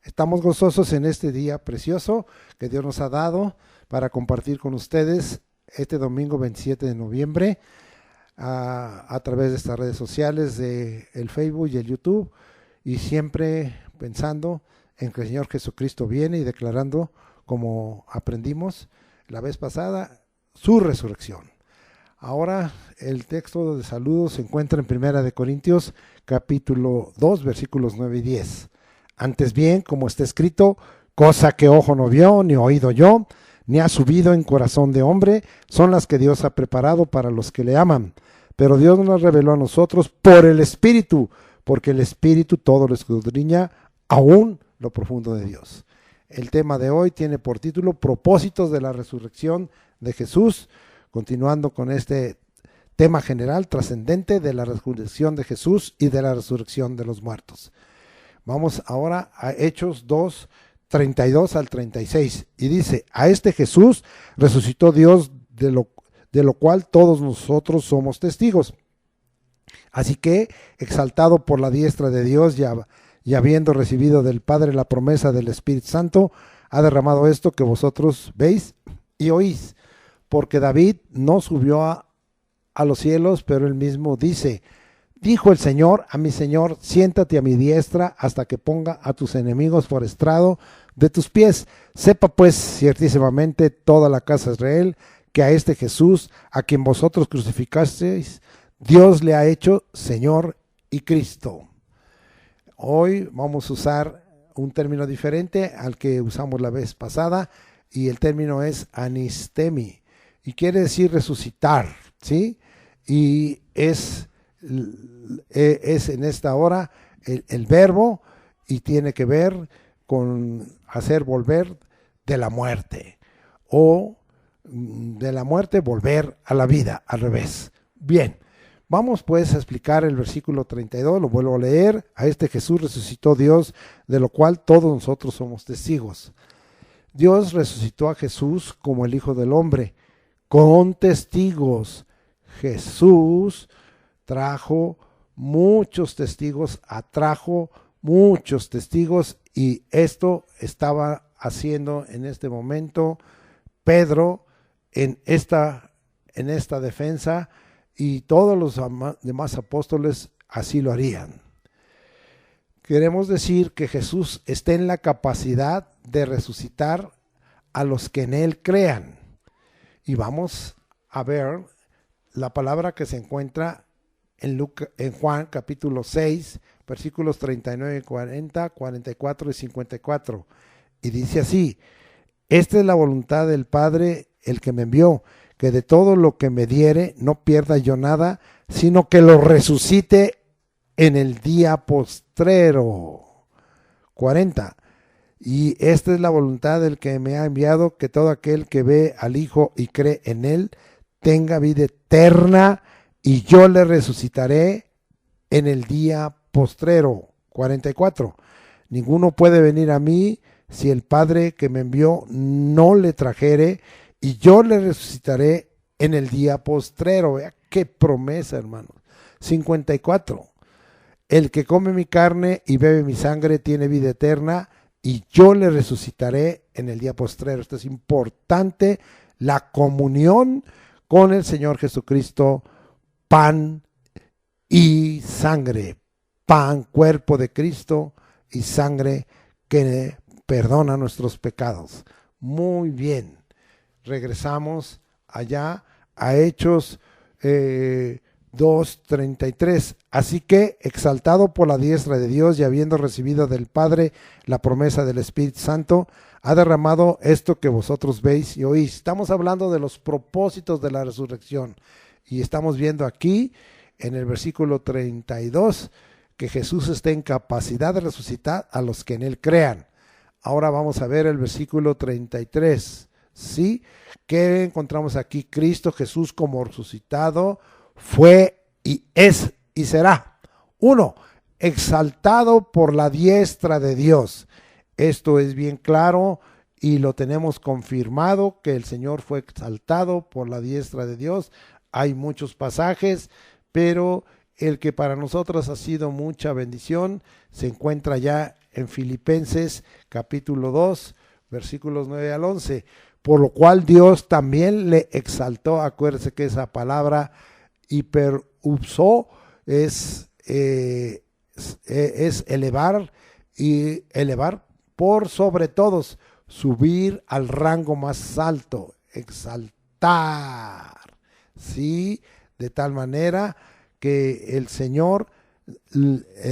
Estamos gozosos en este día precioso que Dios nos ha dado para compartir con ustedes este domingo 27 de noviembre a través de estas redes sociales, de el Facebook y el YouTube, y siempre pensando en que el Señor Jesucristo viene y declarando, como aprendimos la vez pasada, su resurrección. Ahora el texto de saludos se encuentra en Primera de Corintios capítulo 2 versículos 9 y 10. Antes bien, como está escrito, cosa que ojo no vio, ni oído yo, ni ha subido en corazón de hombre, son las que Dios ha preparado para los que le aman. Pero Dios nos reveló a nosotros por el Espíritu, porque el Espíritu todo lo escudriña, aún lo profundo de Dios. El tema de hoy tiene por título Propósitos de la resurrección de Jesús, continuando con este tema general trascendente de la resurrección de Jesús y de la resurrección de los muertos. Vamos ahora a Hechos 2, 32 al 36, y dice: a este Jesús resucitó Dios, de lo cual todos nosotros somos testigos. Así que, exaltado por la diestra de Dios y habiendo recibido del Padre la promesa del Espíritu Santo, ha derramado esto que vosotros veis y oís. Porque David no subió a los cielos, pero él mismo dice: dijo el Señor a mi Señor, siéntate a mi diestra hasta que ponga a tus enemigos por estrado de tus pies. Sepa pues ciertísimamente toda la casa de Israel que a este Jesús, a quien vosotros crucificasteis, Dios le ha hecho Señor y Cristo. Hoy vamos a usar un término diferente al que usamos la vez pasada, y el término es anistemi, y quiere decir resucitar, ¿sí? Y es en esta hora el verbo, y tiene que ver con hacer volver de la muerte, o de la muerte volver a la vida, al revés. Bien, vamos pues a explicar el versículo 32, lo vuelvo a leer. A este Jesús resucitó Dios, de lo cual todos nosotros somos testigos. Dios resucitó a Jesús como el Hijo del Hombre, con testigos. Jesús trajo muchos testigos, atrajo muchos testigos, y esto estaba haciendo en este momento Pedro en esta defensa, y todos los demás apóstoles así lo harían. Queremos decir que Jesús está en la capacidad de resucitar a los que en él crean. Y vamos a ver la palabra que se encuentra en Juan capítulo 6, versículos 39, 40, 44 y 54. Y dice así: esta es la voluntad del Padre, el que me envió, que de todo lo que me diere no pierda yo nada, sino que lo resucite en el día postrero. 40. Y esta es la voluntad del que me ha enviado, que todo aquel que ve al Hijo y cree en él tenga vida eterna, y yo le resucitaré en el día postrero. 44. Ninguno puede venir a mí si el Padre que me envió no le trajere, y yo le resucitaré en el día postrero. Vea qué promesa, hermanos. 54. El que come mi carne y bebe mi sangre tiene vida eterna, y yo le resucitaré en el día postrero. Esto es importante, la comunión con el Señor Jesucristo, pan y sangre. Pan, cuerpo de Cristo, y sangre que perdona nuestros pecados. Muy bien. Regresamos allá a Hechos 2:33. Así que, exaltado por la diestra de Dios y habiendo recibido del Padre la promesa del Espíritu Santo, ha derramado esto que vosotros veis y oís. Estamos hablando de los propósitos de la resurrección, y estamos viendo aquí en el versículo 32 que Jesús está en capacidad de resucitar a los que en él crean. Ahora vamos a ver el versículo 33. ¿Sí? ¿Qué encontramos aquí? Cristo Jesús como resucitado fue y es y será. 1. Exaltado por la diestra de Dios. Esto es bien claro y lo tenemos confirmado, que el Señor fue exaltado por la diestra de Dios. Hay muchos pasajes, pero el que para nosotros ha sido mucha bendición se encuentra ya en Filipenses capítulo 2, versículos 9 al 11. Por lo cual Dios también le exaltó. Acuérdense que esa palabra hiperupsó es elevar, y elevar por sobre todos, subir al rango más alto, exaltar, ¿sí? De tal manera que el Señor,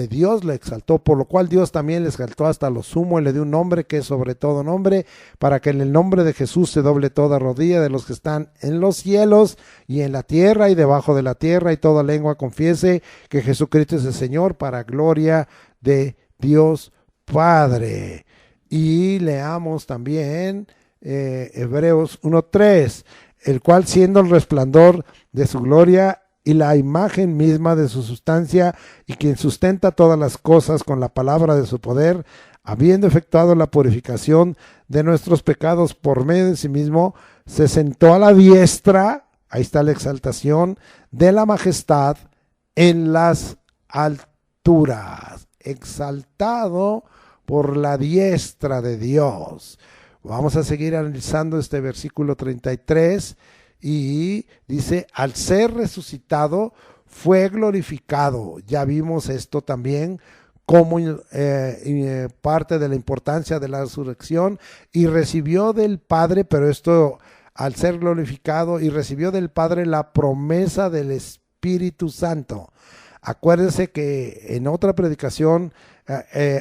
Dios le exaltó, por lo cual Dios también le exaltó hasta lo sumo y le dio un nombre que es sobre todo nombre, para que en el nombre de Jesús se doble toda rodilla de los que están en los cielos y en la tierra y debajo de la tierra, y toda lengua confiese que Jesucristo es el Señor, para gloria de Dios Padre. Y leamos también Hebreos 1:3, el cual siendo el resplandor de su gloria y la imagen misma de su sustancia, y quien sustenta todas las cosas con la palabra de su poder, habiendo efectuado la purificación de nuestros pecados por medio de sí mismo, se sentó a la diestra, ahí está la exaltación, de la majestad en las alturas, exaltado por la diestra de Dios. Vamos a seguir analizando este versículo 33. Y dice, al ser resucitado fue glorificado. Ya vimos esto también como parte de la importancia de la resurrección, y recibió del Padre, pero esto al ser glorificado, y recibió del Padre la promesa del Espíritu Santo. Acuérdense que en otra predicación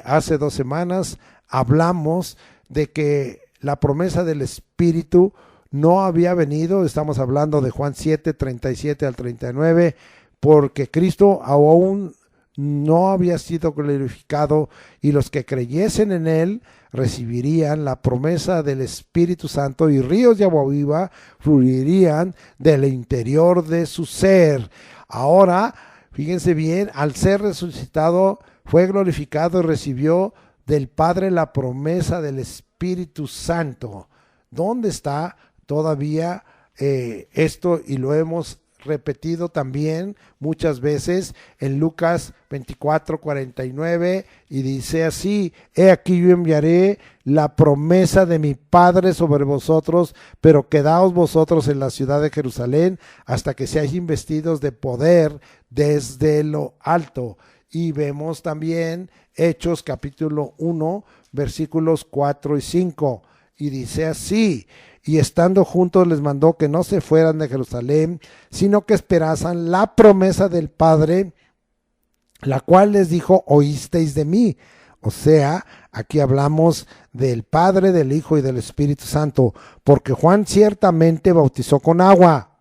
hace 2 semanas hablamos de que la promesa del Espíritu no había venido. Estamos hablando de Juan 7, 37 al 39, porque Cristo aún no había sido glorificado, y los que creyesen en él recibirían la promesa del Espíritu Santo, y ríos de agua viva fluirían del interior de su ser. Ahora, fíjense bien, al ser resucitado fue glorificado y recibió del Padre la promesa del Espíritu Santo. ¿Dónde está todavía esto? Y lo hemos repetido también muchas veces en Lucas 24:49, y dice así: he aquí yo enviaré la promesa de mi Padre sobre vosotros, pero quedaos vosotros en la ciudad de Jerusalén hasta que seáis investidos de poder desde lo alto. Y vemos también Hechos capítulo 1 versículos 4 y 5, y dice así: y estando juntos les mandó que no se fueran de Jerusalén, sino que esperasen la promesa del Padre, la cual les dijo: oísteis de mí. O sea, aquí hablamos del Padre, del Hijo y del Espíritu Santo, porque Juan ciertamente bautizó con agua,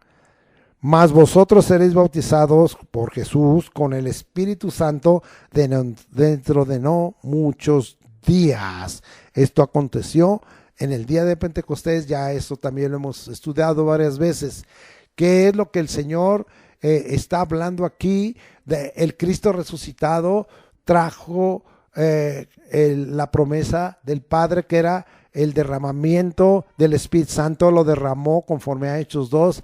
mas vosotros seréis bautizados por Jesús con el Espíritu Santo dentro de no muchos días. Esto aconteció en el día de Pentecostés. Ya esto también lo hemos estudiado varias veces. ¿Qué es lo que el Señor está hablando aquí? El Cristo resucitado trajo la promesa del Padre, que era el derramamiento del Espíritu Santo. Lo derramó conforme a Hechos 2.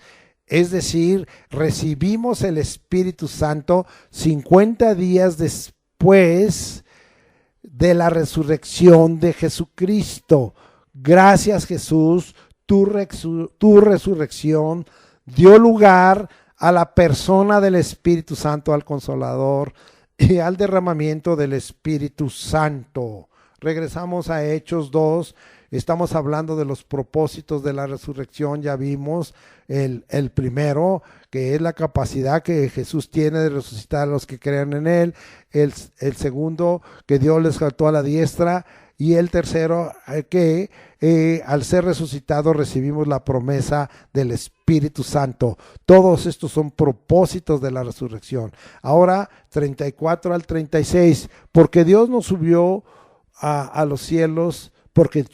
Es decir, recibimos el Espíritu Santo 50 días después de la resurrección de Jesucristo. Gracias, Jesús, tu resurrección dio lugar a la persona del Espíritu Santo, al Consolador, y al derramamiento del Espíritu Santo. Regresamos a Hechos 2. Estamos hablando de los propósitos de la resurrección. Ya vimos el primero, que es la capacidad que Jesús tiene de resucitar a los que crean en él. El segundo, que Dios les exaltó a la diestra. Y el tercero, que al ser resucitado recibimos la promesa del Espíritu Santo. Todos estos son propósitos de la resurrección. Ahora, 34 al 36, porque Dios nos subió a los cielos, porque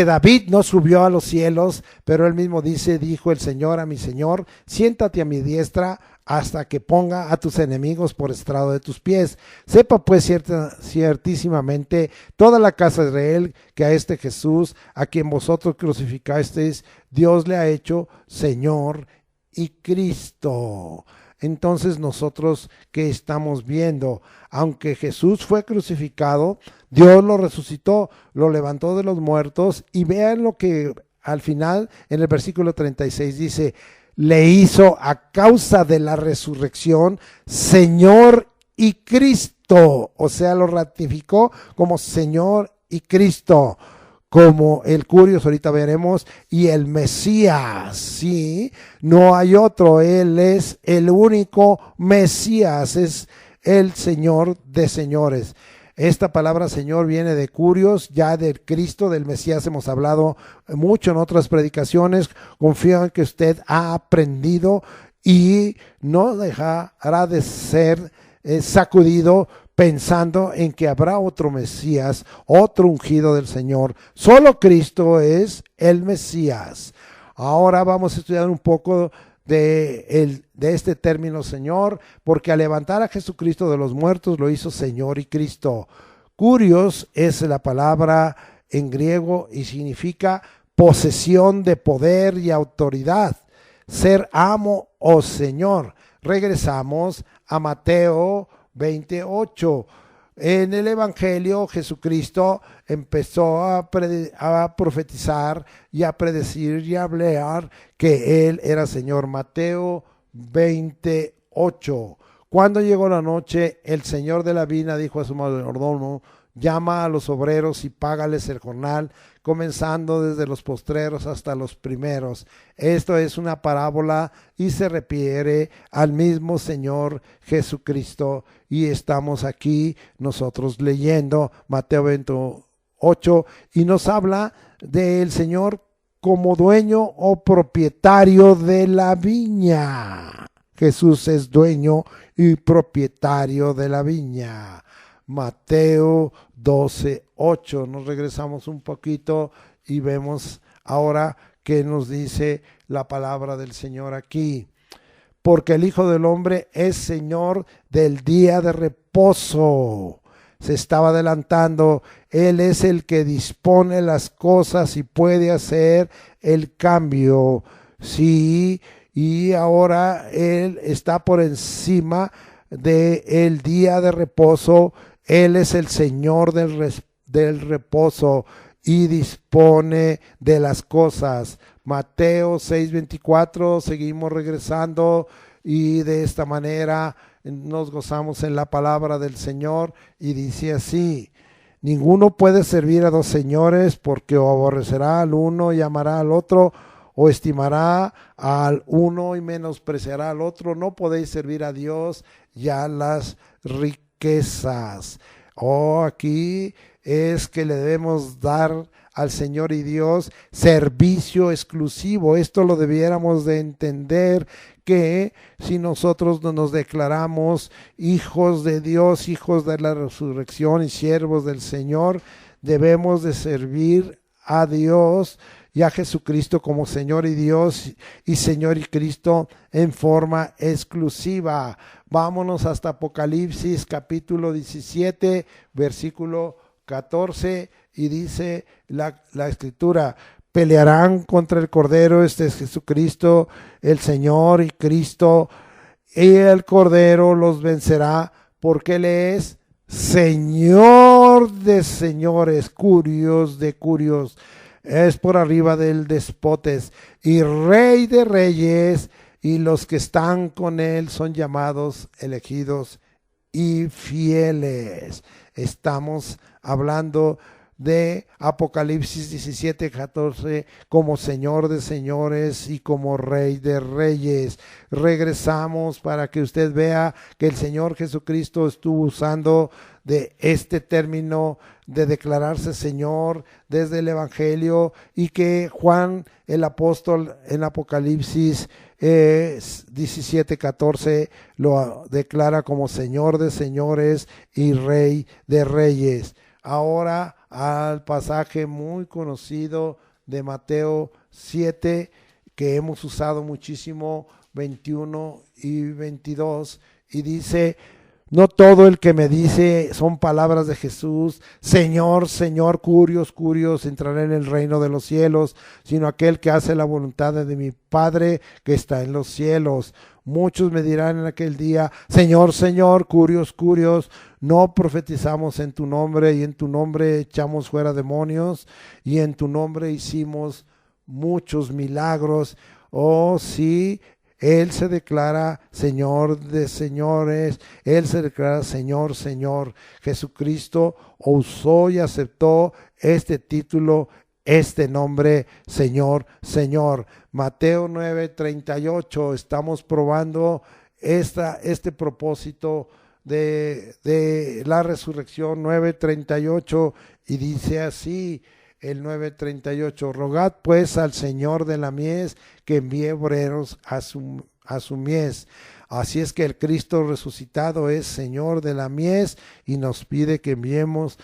David no subió a los cielos, pero él mismo dijo el Señor a mi Señor: siéntate a mi diestra hasta que ponga a tus enemigos por estrado de tus pies. Sepa pues ciertísimamente toda la casa de Israel que a este Jesús, a quien vosotros crucificasteis, Dios le ha hecho Señor y Cristo. entonces nosotros, ¿qué estamos viendo? Aunque Jesús fue crucificado, Dios lo resucitó, lo levantó de los muertos, y vean lo que al final en el versículo 36 dice: le hizo a causa de la resurrección Señor y Cristo, o sea, lo ratificó como Señor y Cristo, como el Curios, ahorita veremos, y el Mesías, ¿sí? No hay otro, Él es el único Mesías, es el Señor de señores. Esta palabra Señor viene de Curios, ya del Cristo, del Mesías hemos hablado mucho en otras predicaciones. Confío en que usted ha aprendido y no dejará de ser sacudido pensando en que habrá otro Mesías, otro ungido del Señor. Solo Cristo es el Mesías. Ahora vamos a estudiar un poco de este término Señor, porque al levantar a Jesucristo de los muertos lo hizo Señor y Cristo. Curios es la palabra en griego y significa posesión de poder y autoridad, ser amo o Señor. Regresamos a Mateo 28. En el Evangelio, Jesucristo empezó a profetizar y a predecir y a hablar que Él era Señor. Mateo 28. Cuando llegó la noche, el Señor de la viña dijo a su mayordomo: llama a los obreros y págales el jornal, comenzando desde los postreros hasta los primeros. Esto es una parábola y se refiere al mismo Señor Jesucristo. Y estamos aquí nosotros leyendo Mateo 28 y nos habla del Señor como dueño o propietario de la viña. Jesús es dueño y propietario de la viña. Mateo 12:8. Nos regresamos un poquito y vemos ahora qué nos dice la palabra del Señor aquí. Porque el Hijo del Hombre es Señor del día de reposo. Se estaba adelantando. Él es el que dispone las cosas y puede hacer el cambio. Sí, y ahora Él está por encima del día de reposo. Él es el Señor del reposo y dispone de las cosas. Mateo 6:24, seguimos regresando y de esta manera nos gozamos en la palabra del Señor y dice así: ninguno puede servir a dos señores, porque o aborrecerá al uno y amará al otro, o estimará al uno y menospreciará al otro. No podéis servir a Dios y a las riquezas. Aquí es que le debemos dar al Señor y Dios servicio exclusivo. Esto lo debiéramos de entender, que si nosotros no nos declaramos hijos de Dios, hijos de la resurrección y siervos del Señor, debemos de servir a Dios y a Jesucristo como Señor y Dios y Señor y Cristo en forma exclusiva. Vámonos hasta Apocalipsis capítulo 17, versículo 14, y dice la escritura: pelearán contra el Cordero, este es Jesucristo, el Señor y Cristo, y el Cordero los vencerá, porque Él es Señor de señores, Curios de curios, es por arriba del despotes, y Rey de reyes, y los que están con Él son llamados, elegidos y fieles. Estamos hablando de Apocalipsis 17:14 como Señor de señores y como Rey de reyes. Regresamos para que usted vea que el Señor Jesucristo estuvo usando de este término de declararse Señor desde el Evangelio, y que Juan el apóstol en Apocalipsis 17:14 lo declara como Señor de señores y Rey de reyes. Ahora al pasaje muy conocido de Mateo 7, que hemos usado muchísimo, 21 y 22, y dice: No todo el que me dice son palabras de Jesús, Señor, Señor, curios, curios, entrará en el reino de los cielos, sino aquel que hace la voluntad de mi Padre que está en los cielos. Muchos me dirán en aquel día, Señor, Señor, curios, curios, no profetizamos en tu nombre y en tu nombre echamos fuera demonios y en tu nombre hicimos muchos milagros. Oh, sí. Él se declara Señor de señores, Él se declara Señor, Señor. Jesucristo usó y aceptó este título, este nombre, Señor, Señor. Mateo 9:38, estamos probando este propósito de la resurrección, 9:38, y dice así, el 9:38, rogad pues al Señor de la mies que envíe obreros a su mies. Así es que el Cristo resucitado es Señor de la mies y nos pide que enviemos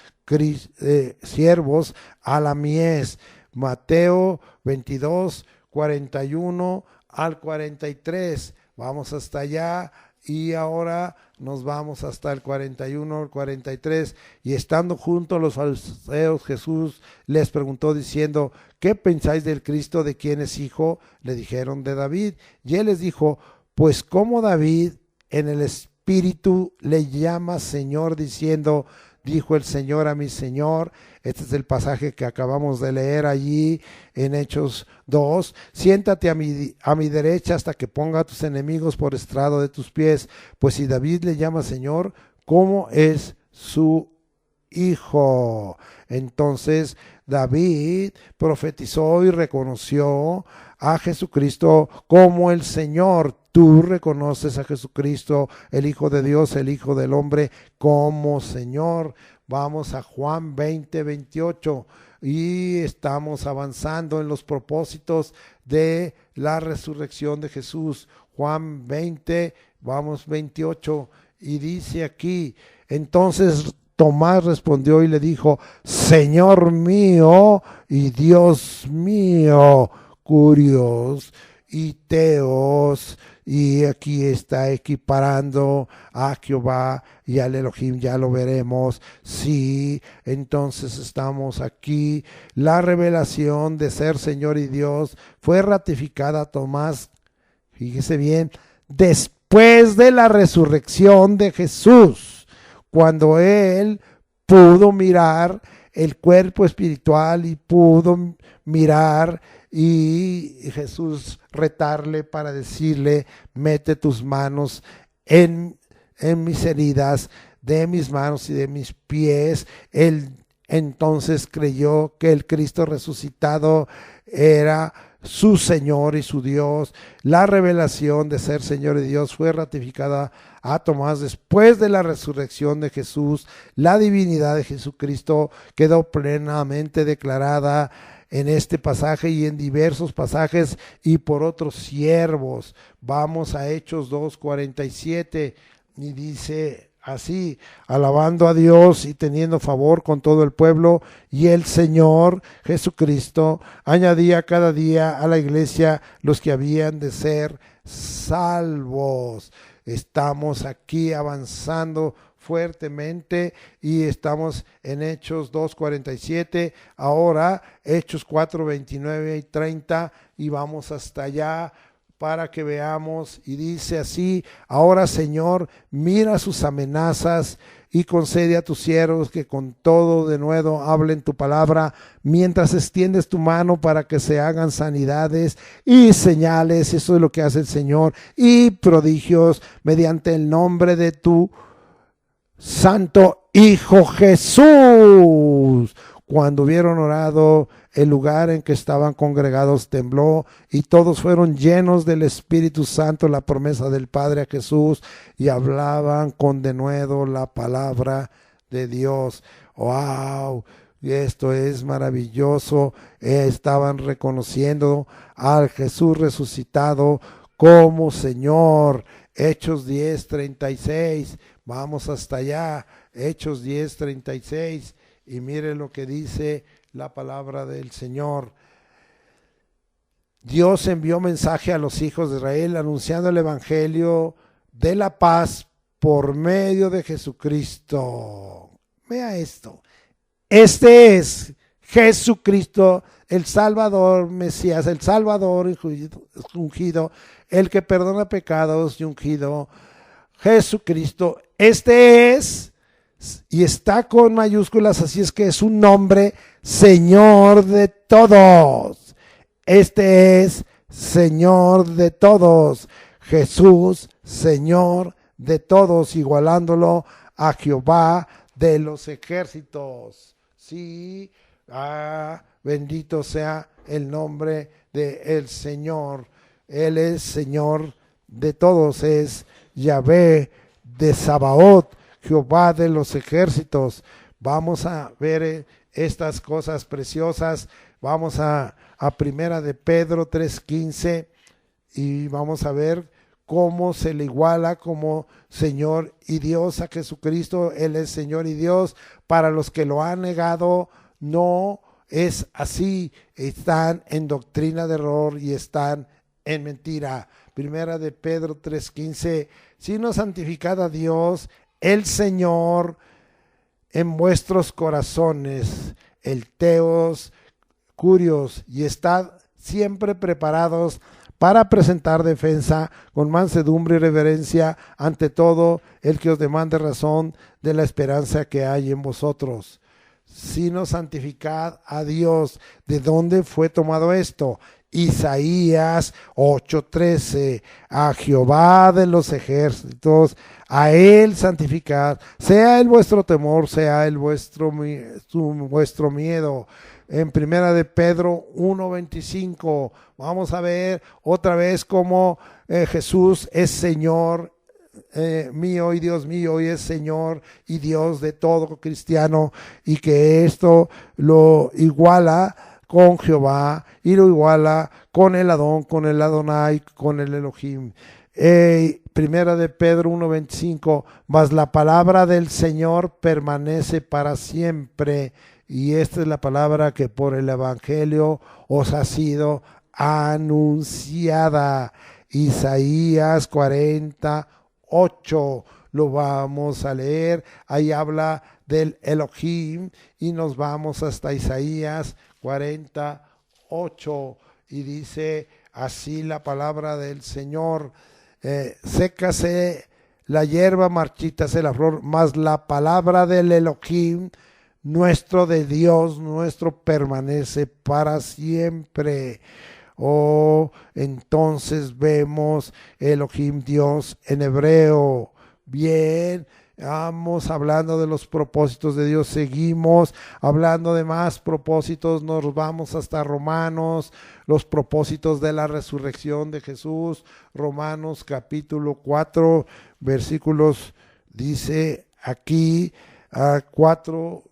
siervos a la mies. Mateo 22:41 al 43. Vamos hasta allá. Y ahora nos vamos hasta el 41, el 43. Y estando juntos los fariseos, Jesús les preguntó diciendo, ¿qué pensáis del Cristo, de quién es hijo? Le dijeron, de David. Y él les dijo, pues como David en el Espíritu le llama Señor, diciendo, dijo el Señor a mi Señor. Este es el pasaje que acabamos de leer allí en Hechos 2. Siéntate a mi derecha hasta que ponga a tus enemigos por estrado de tus pies. Pues si David le llama Señor, ¿cómo es su hijo? Entonces David profetizó y reconoció a Jesucristo como el Señor. Tú reconoces a Jesucristo, el Hijo de Dios, el Hijo del Hombre, como Señor. Vamos a Juan 20:28 y estamos avanzando en los propósitos de la resurrección de Jesús. Juan 20, vamos 28, y dice aquí, entonces Tomás respondió y le dijo, Señor mío y Dios mío, curios y teos. Y aquí está equiparando a Jehová y al Elohim, ya lo veremos. Sí, entonces estamos aquí. La revelación de ser Señor y Dios fue ratificada a Tomás, fíjese bien, después de la resurrección de Jesús, cuando él pudo mirar el cuerpo espiritual y pudo mirar y Jesús retarle para decirle, mete tus manos en mis heridas, de mis manos y de mis pies. Él entonces creyó que el Cristo resucitado era su Señor y su Dios. La revelación de ser Señor y Dios fue ratificada a Tomás después de la resurrección de Jesús. La divinidad de Jesucristo quedó plenamente declarada en este pasaje y en diversos pasajes y por otros siervos. Vamos a Hechos 2:47 y dice así, alabando a Dios y teniendo favor con todo el pueblo, y el Señor Jesucristo añadía cada día a la iglesia los que habían de ser salvos. Estamos aquí avanzando fuertemente y estamos en Hechos 2:47, ahora Hechos 4:29 y 30, y vamos hasta allá para que veamos. Y dice así, ahora Señor, mira sus amenazas y concede a tus siervos que con todo denuedo hablen tu palabra, mientras extiendes tu mano para que se hagan sanidades y señales, eso es lo que hace el Señor, y prodigios mediante el nombre de tu Santo Hijo Jesús. Cuando hubieron orado, el lugar en que estaban congregados tembló y todos fueron llenos del Espíritu Santo, la promesa del Padre a Jesús, y hablaban con denuedo la palabra de Dios. ¡Wow! Esto es maravilloso. Estaban reconociendo al Jesús resucitado como Señor. Hechos 10:36. Vamos hasta allá. Hechos 10:36. Y mire lo que dice la palabra del Señor. Dios envió mensaje a los hijos de Israel anunciando el evangelio de la paz por medio de Jesucristo. Vea esto. Este es Jesucristo, el Salvador Mesías, el Salvador ungido, el que perdona pecados y ungido, Jesucristo. Este es, y está con mayúsculas, así es que es un nombre, Señor de todos. Este es Señor de todos. Jesús, Señor de todos, igualándolo a Jehová de los ejércitos. Sí, bendito sea el nombre del Señor. Él es Señor de todos, es Yahvé de Sabaoth, Jehová de los ejércitos. Vamos a ver estas cosas preciosas. Vamos a Primera de Pedro 3:15 y vamos a ver cómo se le iguala como Señor y Dios a Jesucristo. Él es Señor y Dios. Para los que lo han negado, no es así. Están en doctrina de error y están en mentira. Primera de Pedro 3:15, sino santificad a Dios, el Señor, en vuestros corazones, el Teos, Curios, y estad siempre preparados para presentar defensa con mansedumbre y reverencia ante todo el que os demande razón de la esperanza que hay en vosotros. Sino santificad a Dios. ¿De dónde fue tomado esto? Isaías 8:13, a Jehová de los ejércitos, a él santificad, sea el vuestro temor, sea el vuestro miedo. En Primera de Pedro 1:25, vamos a ver otra vez cómo Jesús es Señor mío y Dios mío, y es Señor y Dios de todo cristiano, y que esto lo iguala con Jehová y lo iguala con el Adón, con el Adonai, con el Elohim. Primera de Pedro 1:25, mas la palabra del Señor permanece para siempre. Y esta es la palabra que por el Evangelio os ha sido anunciada. Isaías 40:8, lo vamos a leer. Ahí habla del Elohim y nos vamos hasta Isaías 40:8 y dice así la palabra del Señor: sécase la hierba, marchítase la flor, mas la palabra del Elohim nuestro, de Dios nuestro, permanece para siempre. Entonces vemos Elohim, Dios en hebreo. Bien, vamos hablando de los propósitos de Dios, seguimos hablando de más propósitos, nos vamos hasta Romanos, los propósitos de la resurrección de Jesús. Romanos capítulo 4, versículos, dice aquí,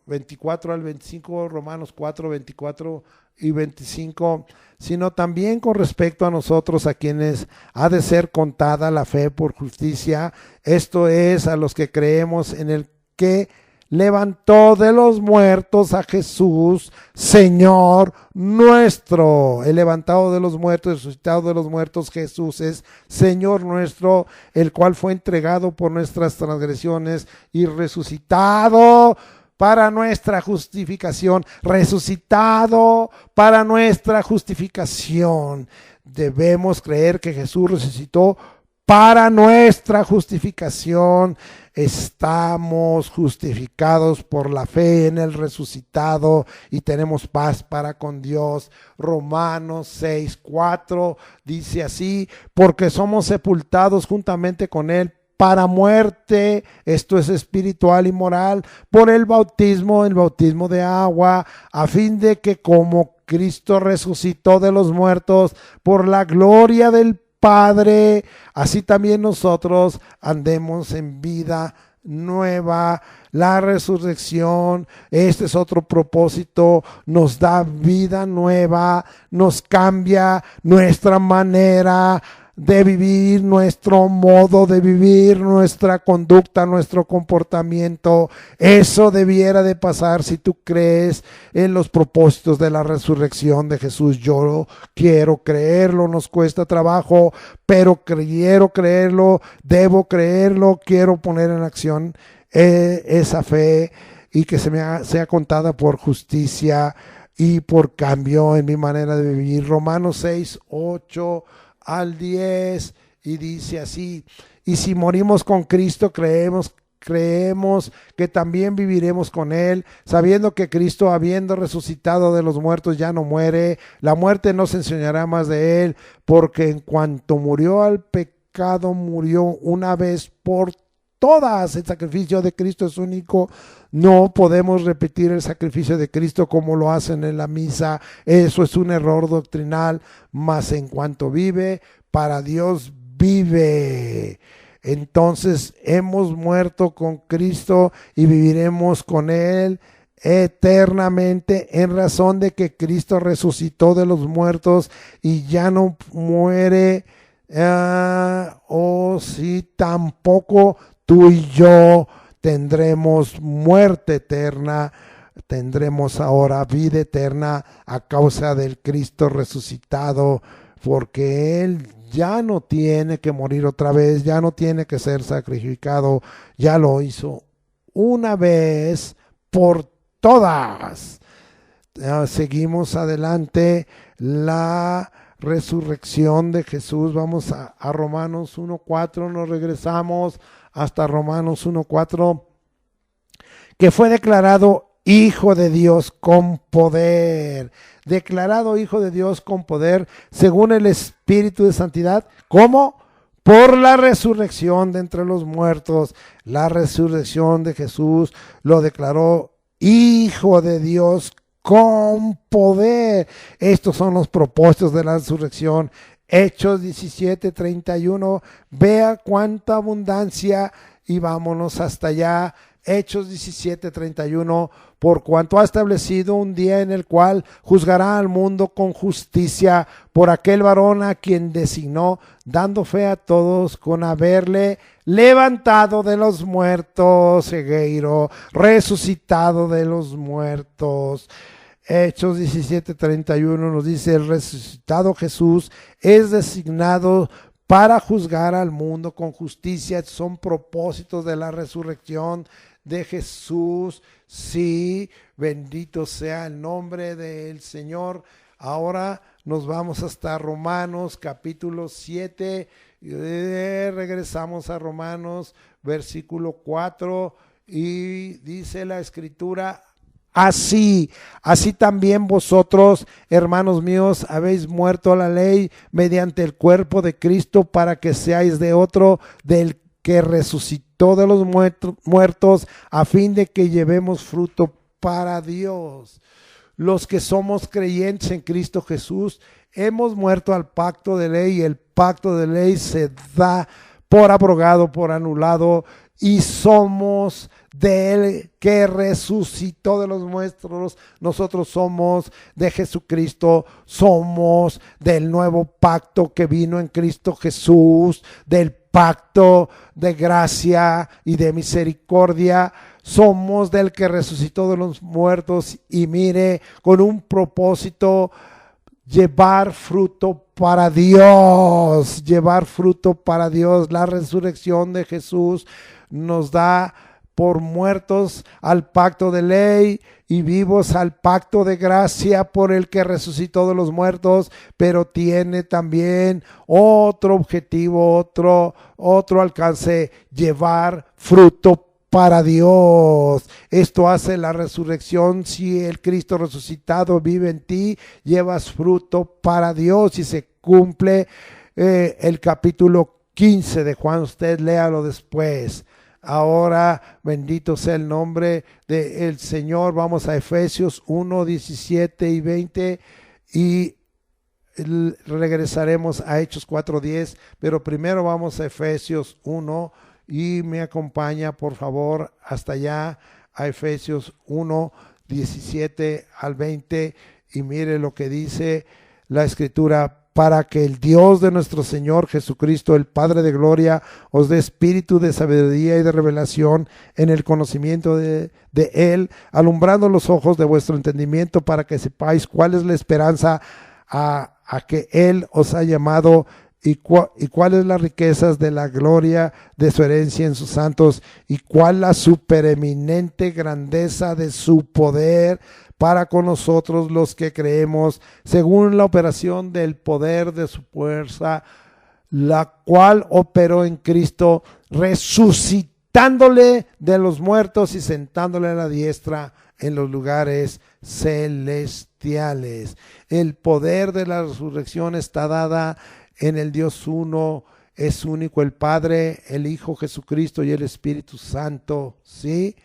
24 al 25, Romanos 4, 24 y 25, sino también con respecto a nosotros, a quienes ha de ser contada la fe por justicia, esto es, a los que creemos en el que levantó de los muertos a Jesús, Señor nuestro. El levantado de los muertos, resucitado de los muertos, Jesús es Señor nuestro, el cual fue entregado por nuestras transgresiones y resucitado para nuestra justificación. Resucitado para nuestra justificación. Debemos creer que Jesús resucitó para nuestra justificación. Estamos justificados por la fe en el resucitado y tenemos paz para con Dios. Romanos 6:4 dice así: porque somos sepultados juntamente con él para muerte, esto es espiritual y moral, por el bautismo de agua, a fin de que como Cristo resucitó de los muertos por la gloria del Padre, así también nosotros andemos en vida nueva. La resurrección, este es otro propósito, nos da vida nueva, nos cambia nuestra manera de vivir, nuestro modo de vivir, nuestra conducta, nuestro comportamiento. Eso debiera de pasar si tú crees en los propósitos de la resurrección de Jesús. Yo quiero creerlo, nos cuesta trabajo, pero quiero creerlo, debo creerlo, quiero poner en acción esa fe y que sea contada por justicia y por cambio en mi manera de vivir. Romanos 6, 8 al 10, y dice así: y si morimos con Cristo, creemos que también viviremos con Él, sabiendo que Cristo, habiendo resucitado de los muertos, ya no muere. La muerte no se enseñará más de Él, porque en cuanto murió al pecado, murió una vez por todas. El sacrificio de Cristo es único. No podemos repetir el sacrificio de Cristo como lo hacen en la misa. Eso es un error doctrinal. Mas en cuanto vive, para Dios vive. Entonces hemos muerto con Cristo y viviremos con Él eternamente, en razón de que Cristo resucitó de los muertos y ya no muere. O si tampoco tú y yo tendremos muerte eterna, tendremos ahora vida eterna a causa del Cristo resucitado, porque Él ya no tiene que morir otra vez, ya no tiene que ser sacrificado, ya lo hizo una vez por todas. Seguimos adelante, la resurrección de Jesús. Vamos a Romanos 1:4, nos regresamos hasta Romanos 1:4, que fue declarado Hijo de Dios con poder, declarado Hijo de Dios con poder, según el Espíritu de Santidad. ¿Cómo? Por la resurrección de entre los muertos. La resurrección de Jesús lo declaró Hijo de Dios con poder. Estos son los propósitos de la resurrección. Hechos 17:31, vea cuánta abundancia, y vámonos hasta allá. Hechos 17:31, por cuanto ha establecido un día en el cual juzgará al mundo con justicia por aquel varón a quien designó, dando fe a todos con haberle levantado de los muertos, Segueiro, resucitado de los muertos. Hechos 17:31 nos dice: el resucitado Jesús es designado para juzgar al mundo con justicia. Son propósitos de la resurrección de Jesús. Sí, bendito sea el nombre del Señor. Ahora nos vamos hasta Romanos capítulo 7. Regresamos a Romanos versículo 4 y dice la Escritura: Así también vosotros, hermanos míos, habéis muerto a la ley mediante el cuerpo de Cristo, para que seáis de otro, del que resucitó de los muertos, a fin de que llevemos fruto para Dios. Los que somos creyentes en Cristo Jesús, hemos muerto al pacto de ley, y el pacto de ley se da por abrogado, por anulado, y somos del que resucitó de los muertos. Nosotros somos de Jesucristo, somos del nuevo pacto que vino en Cristo Jesús, del pacto de gracia y de misericordia. Somos del que resucitó de los muertos, y mire, con un propósito: llevar fruto para Dios, llevar fruto para Dios. La resurrección de Jesús nos da por muertos al pacto de ley y vivos al pacto de gracia por el que resucitó de los muertos, pero tiene también otro objetivo, otro alcance: llevar fruto para Dios. Esto hace la resurrección. Si el Cristo resucitado vive en ti, llevas fruto para Dios, y se cumple el capítulo 15 de Juan. Usted léalo después. Ahora, bendito sea el nombre del Señor. Vamos a Efesios 1, 17 y 20 y regresaremos a Hechos 4, 10, pero primero vamos a Efesios 1 y me acompaña por favor hasta allá a Efesios 1, 17 al 20, y mire lo que dice la Escritura: para que el Dios de nuestro Señor Jesucristo, el Padre de gloria, os dé espíritu de sabiduría y de revelación en el conocimiento de Él, alumbrando los ojos de vuestro entendimiento para que sepáis cuál es la esperanza a que Él os ha llamado y cuáles las riquezas de la gloria de su herencia en sus santos y cuál la supereminente grandeza de su poder para con nosotros los que creemos, según la operación del poder de su fuerza, la cual operó en Cristo, resucitándole de los muertos y sentándole a la diestra en los lugares celestiales. El poder de la resurrección está dada en el Dios uno, es único el Padre, el Hijo Jesucristo y el Espíritu Santo, ¿sí?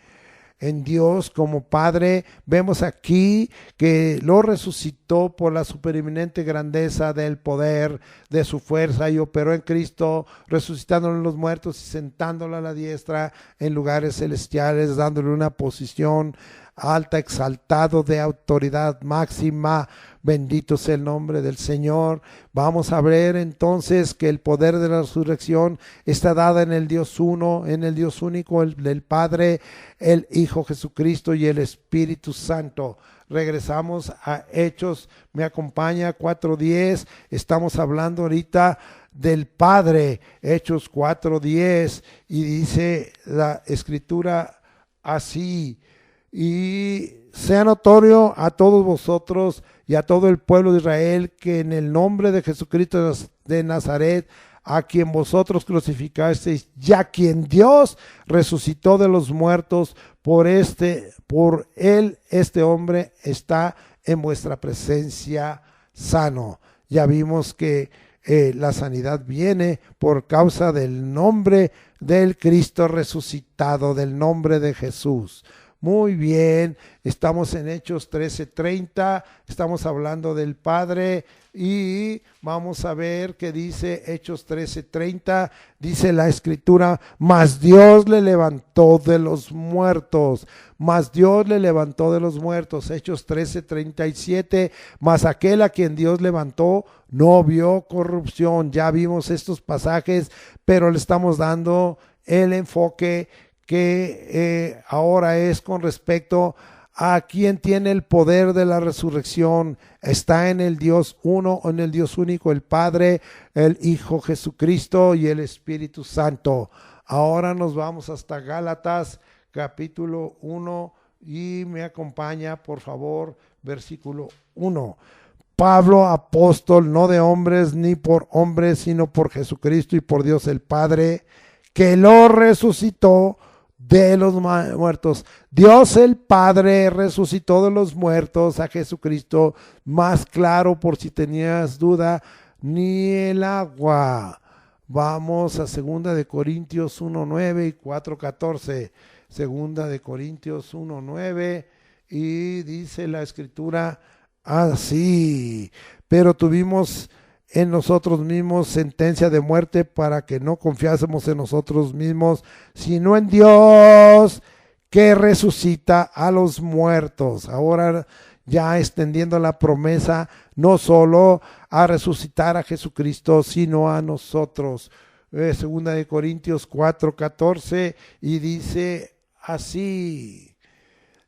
En Dios como Padre, vemos aquí que lo resucitó por la supereminente grandeza del poder de su fuerza y operó en Cristo, resucitándolo en los muertos y sentándolo a la diestra en lugares celestiales, dándole una posición alta, exaltado de autoridad máxima. Bendito sea el nombre del Señor. Vamos a ver entonces que el poder de la resurrección está dada en el Dios uno, en el Dios único, el Padre, el Hijo Jesucristo y el Espíritu Santo. Regresamos a Hechos, me acompaña 4:10. Estamos hablando ahorita del Padre, Hechos 4:10, y dice la Escritura así: y sea notorio a todos vosotros y a todo el pueblo de Israel que en el nombre de Jesucristo de Nazaret, a quien vosotros crucificasteis y a quien Dios resucitó de los muertos, por él este hombre está en vuestra presencia sano. Ya vimos que la sanidad viene por causa del nombre del Cristo resucitado, del nombre de Jesús. Muy bien, estamos en Hechos 13:30, estamos hablando del Padre y vamos a ver qué dice Hechos 13:30, dice la Escritura: mas Dios le levantó de los muertos, mas Dios le levantó de los muertos. Hechos 13:37, mas aquel a quien Dios levantó no vio corrupción. Ya vimos estos pasajes, pero le estamos dando el enfoque que ahora es con respecto a quien tiene el poder de la resurrección. Está en el Dios uno, en el Dios único, el Padre, el Hijo Jesucristo y el Espíritu Santo. Ahora nos vamos hasta Gálatas capítulo 1 y me acompaña por favor versículo 1. Pablo, apóstol, no de hombres ni por hombres, sino por Jesucristo y por Dios el Padre, que lo resucitó de los muertos. Dios el Padre resucitó de los muertos a Jesucristo, más claro por si tenías duda, ni el agua. Vamos a 2 de Corintios 1:9 y 4:14. 2 de Corintios 1:9 y dice la Escritura así: pero tuvimos en nosotros mismos sentencia de muerte para que no confiásemos en nosotros mismos, sino en Dios que resucita a los muertos. Ahora ya extendiendo la promesa no solo a resucitar a Jesucristo, sino a nosotros. 2 de Corintios 4:14 y dice así: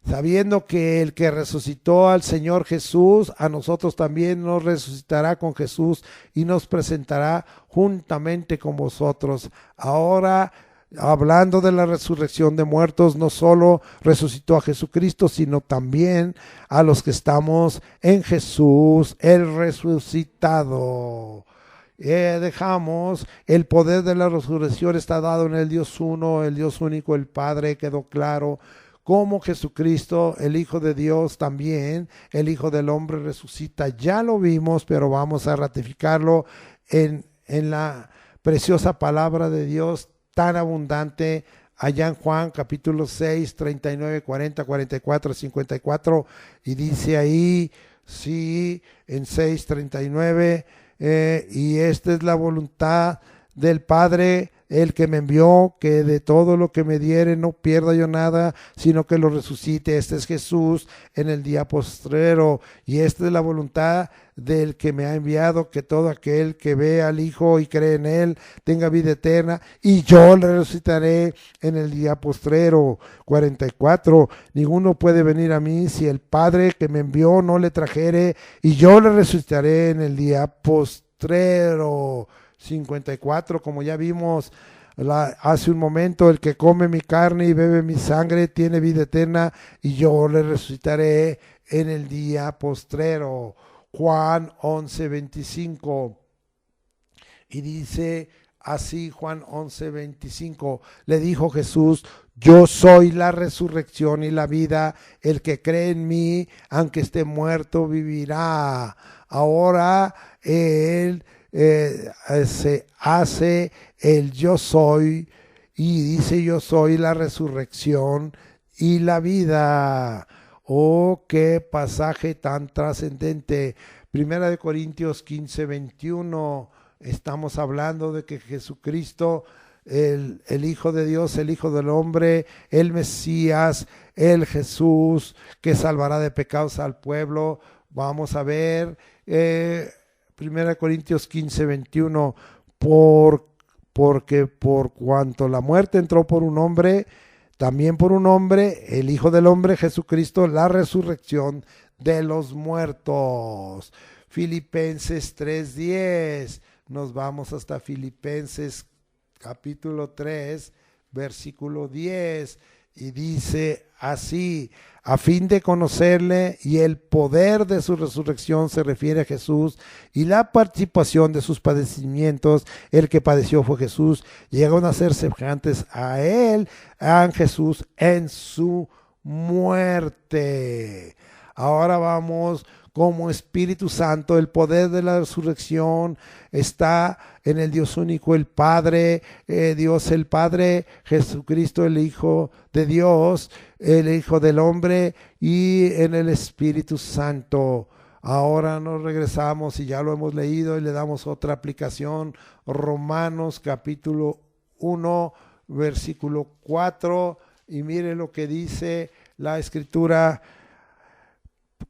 sabiendo que el que resucitó al Señor Jesús, a nosotros también nos resucitará con Jesús y nos presentará juntamente con vosotros. Ahora, hablando de la resurrección de muertos, no solo resucitó a Jesucristo, sino también a los que estamos en Jesús, el resucitado. Dejamos el poder de la resurrección está dado en el Dios uno, el Dios único, el Padre. Quedó claro como Jesucristo, el Hijo de Dios, también el Hijo del Hombre resucita. Ya lo vimos, pero vamos a ratificarlo en la preciosa palabra de Dios tan abundante allá en Juan capítulo 6, 39, 40, 44, 54, y dice ahí, sí, en 6, 39, y esta es la voluntad del Padre, el que me envió, que de todo lo que me diere no pierda yo nada, sino que lo resucite. Este es Jesús en el día postrero, y esta es la voluntad del que me ha enviado, que todo aquel que ve al Hijo y cree en él tenga vida eterna, y yo le resucitaré en el día postrero. 44. Ninguno puede venir a mí si el Padre que me envió no le trajere, y yo le resucitaré en el día postrero. 54, como ya vimos hace un momento, el que come mi carne y bebe mi sangre tiene vida eterna, y yo le resucitaré en el día postrero. Juan 11:25. Y dice así Juan 11:25, le dijo Jesús: yo soy la resurrección y la vida, el que cree en mí, aunque esté muerto, vivirá. Ahora él se hace el yo soy, y dice: yo soy la resurrección y la vida. Oh, qué pasaje tan trascendente. Primera de Corintios 15:21. Estamos hablando de que Jesucristo, el Hijo de Dios, el Hijo del Hombre, el Mesías, el Jesús que salvará de pecados al pueblo. Vamos a ver Primera de Corintios 15:21. Porque por cuanto la muerte entró por un hombre, también por un hombre, el Hijo del Hombre, Jesucristo, la resurrección de los muertos. Filipenses 3:10. Nos vamos hasta Filipenses capítulo 3, versículo 10. Y dice así: a fin de conocerle y el poder de su resurrección, se refiere a Jesús, y la participación de sus padecimientos. El que padeció fue Jesús, llegaron a ser semejantes a él, a Jesús, en su muerte. Ahora vamos como Espíritu Santo. El poder de la resurrección está en el Dios único, el Padre, Dios el Padre, Jesucristo el Hijo de Dios, el Hijo del Hombre, y en el Espíritu Santo. Ahora nos regresamos, y ya lo hemos leído, y le damos otra aplicación. Romanos capítulo 1, versículo 4, y mire lo que dice la Escritura: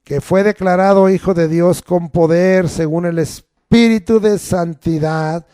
que fue declarado Hijo de Dios con poder según el Espíritu de santidad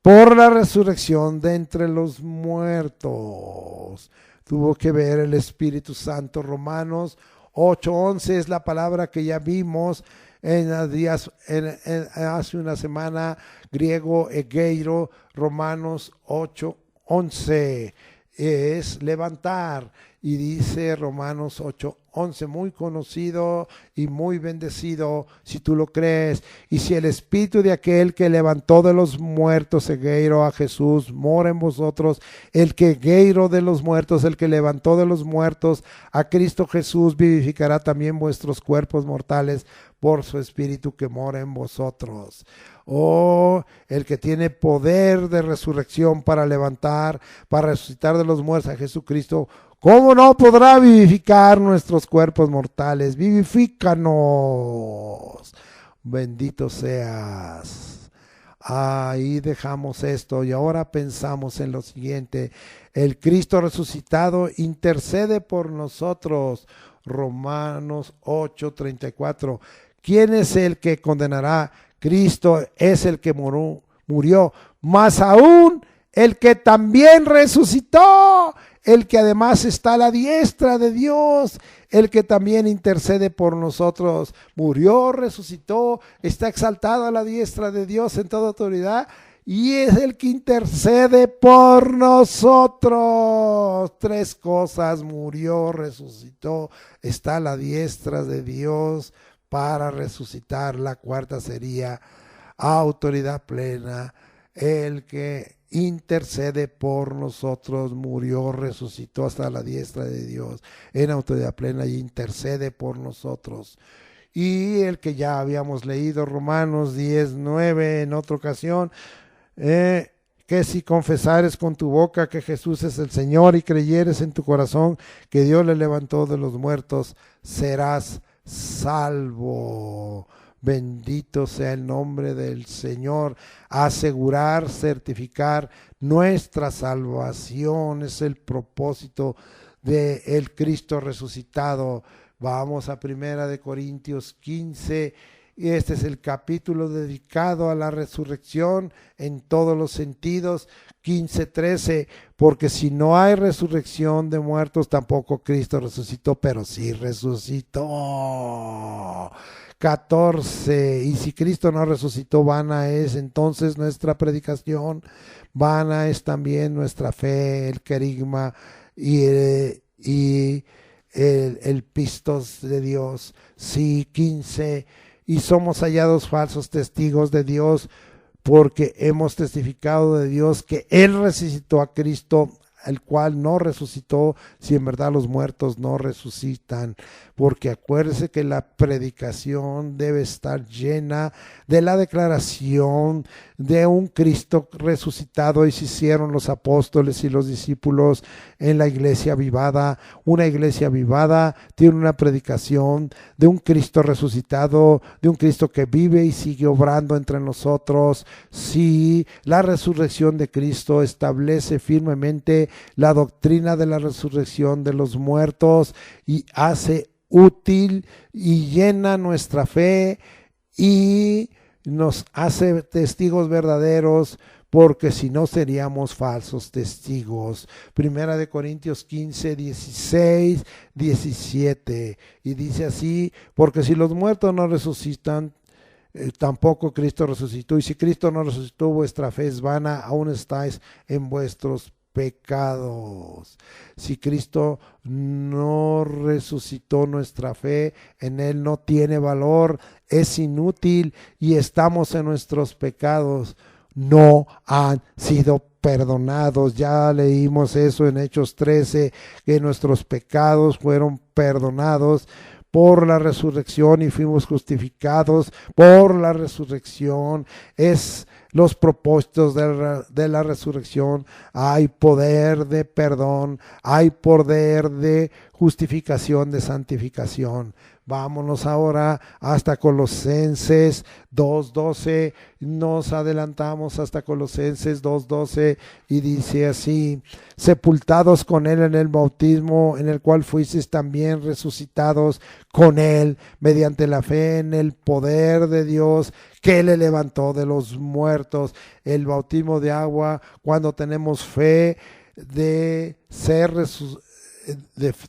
por la resurrección de entre los muertos. Tuvo que ver el Espíritu Santo. Romanos 8:11 es la palabra que ya vimos hace una semana, griego egeiro. Romanos 8:11 es levantar, y dice Romanos 8:11, muy conocido y muy bendecido, si tú lo crees: y si el Espíritu de aquel que levantó de los muertos egeiro a Jesús mora en vosotros, el que egeiro de los muertos, el que levantó de los muertos a Cristo Jesús, vivificará también vuestros cuerpos mortales por su Espíritu que mora en vosotros. Oh, el que tiene poder de resurrección para levantar, para resucitar de los muertos a Jesucristo, ¿cómo no podrá vivificar nuestros cuerpos mortales? Vivifícanos. Bendito seas. Ahí dejamos esto, y ahora pensamos en lo siguiente: el Cristo resucitado intercede por nosotros. Romanos 8:34. ¿Quién es el que condenará? Cristo es el que murió, más aún el que también resucitó, el que además está a la diestra de Dios, el que también intercede por nosotros. Murió, resucitó, está exaltado a la diestra de Dios en toda autoridad, y es el que intercede por nosotros. Tres cosas: murió, resucitó, está a la diestra de Dios para resucitar. La cuarta sería autoridad plena. El que intercede por nosotros murió, resucitó, hasta la diestra de Dios en autoridad plena, y intercede por nosotros. Y el que ya habíamos leído, Romanos 10:9, en otra ocasión, que si confesares con tu boca que Jesús es el Señor y creyeres en tu corazón que Dios le levantó de los muertos, serás salvo. Bendito sea el nombre del Señor. Asegurar, certificar nuestra salvación es el propósito de el Cristo resucitado. Vamos a 1 Corintios 15. Y este es el capítulo dedicado a la resurrección en todos los sentidos. 15:13, porque si no hay resurrección de muertos, tampoco Cristo resucitó, pero sí resucitó. 14, y si Cristo no resucitó, vana es entonces nuestra predicación, vana es también nuestra fe, el querigma y el pistos de Dios. Sí, 15, y somos hallados falsos testigos de Dios, porque hemos testificado de Dios que Él resucitó a Cristo, el cual no resucitó, si en verdad los muertos no resucitan. Porque acuérdese que la predicación debe estar llena de la declaración de un Cristo resucitado, y se hicieron los apóstoles y los discípulos en la iglesia avivada. Una iglesia avivada tiene una predicación de un Cristo resucitado, de un Cristo que vive y sigue obrando entre nosotros. Sí, la resurrección de Cristo establece firmemente la doctrina de la resurrección de los muertos y hace útil y llena nuestra fe y nos hace testigos verdaderos, porque si no seríamos falsos testigos. 1 Corintios 15, 16, 17, y dice así: porque si los muertos no resucitan, tampoco Cristo resucitó, y si Cristo no resucitó, vuestra fe es vana, aún estáis en vuestros pecados. Si Cristo no resucitó, nuestra fe en Él no tiene valor, es inútil y estamos en nuestros pecados. No han sido perdonados. Ya leímos eso en Hechos 13, que nuestros pecados fueron perdonados por la resurrección y fuimos justificados por la resurrección. Es los propósitos de la resurrección. Hay poder de perdón, hay poder de justificación, de santificación. Vámonos ahora hasta Colosenses 2:12, nos adelantamos hasta Colosenses 2:12 y dice así: sepultados con Él en el bautismo, en el cual fuisteis también resucitados con Él, mediante la fe en el poder de Dios que le levantó de los muertos. El bautismo de agua, cuando tenemos fe de ser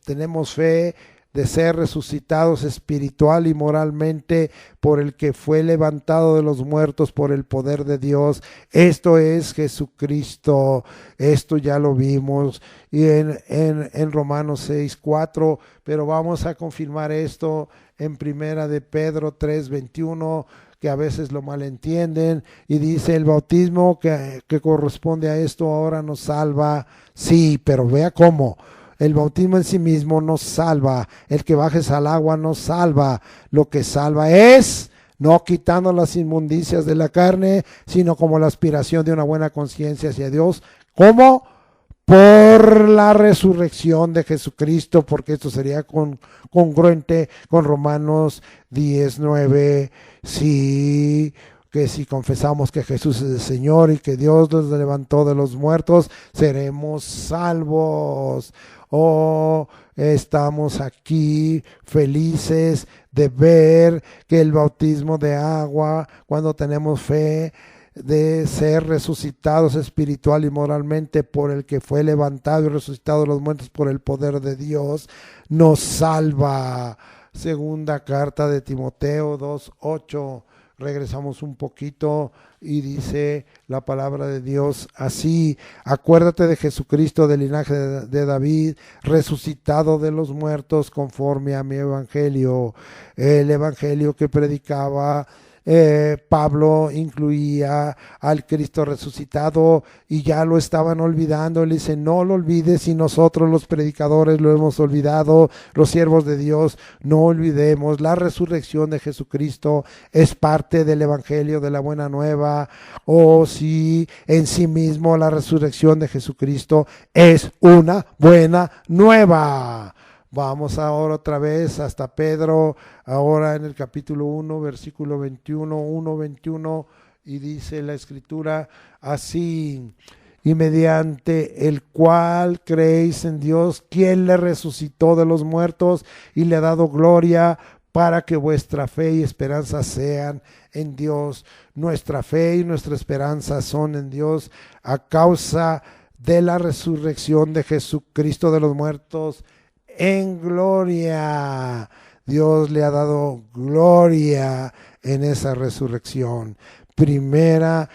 tenemos fe de ser resucitados espiritual y moralmente por el que fue levantado de los muertos por el poder de Dios. Esto es Jesucristo. Esto ya lo vimos y en Romanos 6:4, pero vamos a confirmar esto en Primera de Pedro 3:21, que a veces lo malentienden, y dice: el bautismo que corresponde a esto ahora nos salva. Sí, pero vea cómo. El bautismo en sí mismo nos salva. El que bajes al agua nos salva. Lo que salva es no quitando las inmundicias de la carne, sino como la aspiración de una buena conciencia hacia Dios. ¿Cómo? Por la resurrección de Jesucristo, porque esto sería congruente con Romanos 10:9. Sí, que si confesamos que Jesús es el Señor y que Dios los levantó de los muertos, seremos salvos. Oh, estamos aquí felices de ver que el bautismo de agua, cuando tenemos fe de ser resucitados espiritual y moralmente por el que fue levantado y resucitado de los muertos por el poder de Dios, nos salva. Segunda carta de Timoteo 2:8. Regresamos un poquito y dice la palabra de Dios así: acuérdate de Jesucristo del linaje de David, resucitado de los muertos conforme a mi evangelio. El evangelio que predicaba Pablo incluía al Cristo resucitado y ya lo estaban olvidando. Él dice: no lo olvides, y nosotros los predicadores lo hemos olvidado, los siervos de Dios no olvidemos. La resurrección de Jesucristo es parte del evangelio de la buena nueva. Oh sí, en sí mismo la resurrección de Jesucristo es una buena nueva. Vamos ahora otra vez hasta Pedro, ahora en el capítulo 1, versículo 21, 21, y dice la escritura así: y mediante el cual creéis en Dios, quien le resucitó de los muertos y le ha dado gloria, para que vuestra fe y esperanza sean en Dios. Nuestra fe y nuestra esperanza son en Dios a causa de la resurrección de Jesucristo de los muertos en gloria. Dios le ha dado gloria en esa resurrección. Primera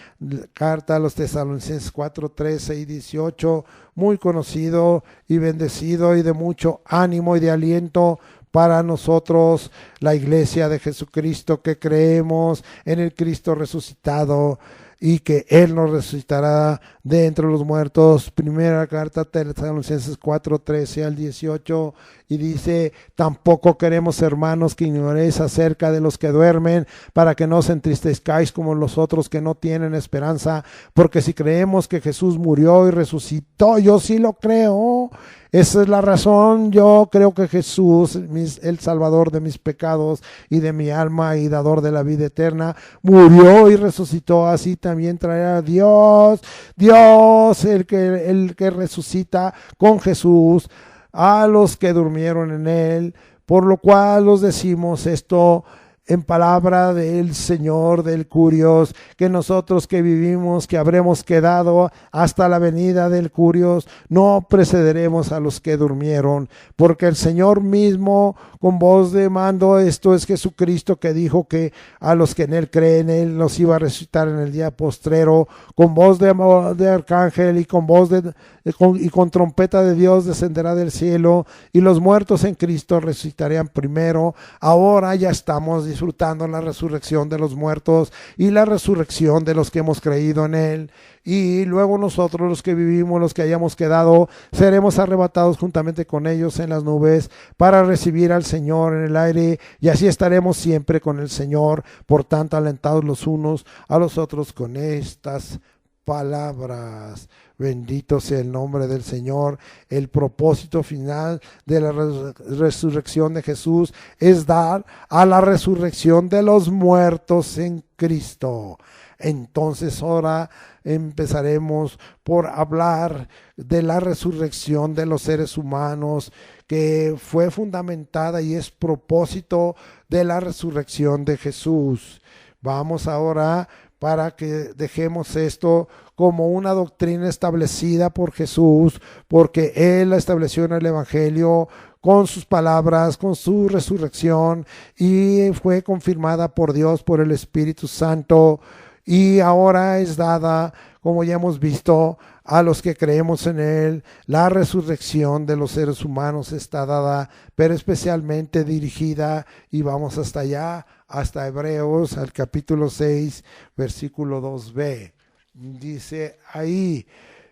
carta a los Tesalonicenses 4, 13 y 18, muy conocido y bendecido y de mucho ánimo y de aliento para nosotros, la iglesia de Jesucristo, que creemos en el Cristo resucitado y que Él nos resucitará de entre los muertos. Primera carta a Tesalonicenses 4, 13 al 18, y dice: tampoco queremos, hermanos, que ignoréis acerca de los que duermen, para que no os entristezcáis como los otros que no tienen esperanza, porque si creemos que Jesús murió y resucitó, yo sí lo creo. Esa es la razón. Yo creo que Jesús, el Salvador de mis pecados y de mi alma y dador de la vida eterna, murió y resucitó. Así también traerá Dios, el que resucita con Jesús a los que durmieron en él. Por lo cual os decimos esto en palabra del Señor del Curios, que nosotros que vivimos, que habremos quedado hasta la venida del Curios, no precederemos a los que durmieron, porque el Señor mismo con voz de mando, esto es Jesucristo, que dijo que a los que en él creen, él los iba a resucitar en el día postrero, con voz de arcángel y con trompeta de Dios descenderá del cielo, y los muertos en Cristo resucitarían primero. Ahora ya estamos disfrutando la resurrección de los muertos y la resurrección de los que hemos creído en él, y luego nosotros, los que vivimos, los que hayamos quedado, seremos arrebatados juntamente con ellos en las nubes para recibir al Señor en el aire, y así estaremos siempre con el Señor. Por tanto, alentados los unos a los otros con estas palabras. Bendito sea el nombre del Señor. El propósito final de la resurrección de Jesús es dar a la resurrección de los muertos en Cristo. Entonces ahora empezaremos por hablar de la resurrección de los seres humanos, que fue fundamentada y es propósito de la resurrección de Jesús. Vamos ahora, para que dejemos esto como una doctrina establecida por Jesús, porque Él la estableció en el Evangelio con sus palabras, con su resurrección, y fue confirmada por Dios, por el Espíritu Santo, y ahora es dada, como ya hemos visto, a los que creemos en Él. La resurrección de los seres humanos está dada, pero especialmente dirigida, y vamos hasta allá, hasta Hebreos, al capítulo 6, versículo 2b. Dice ahí,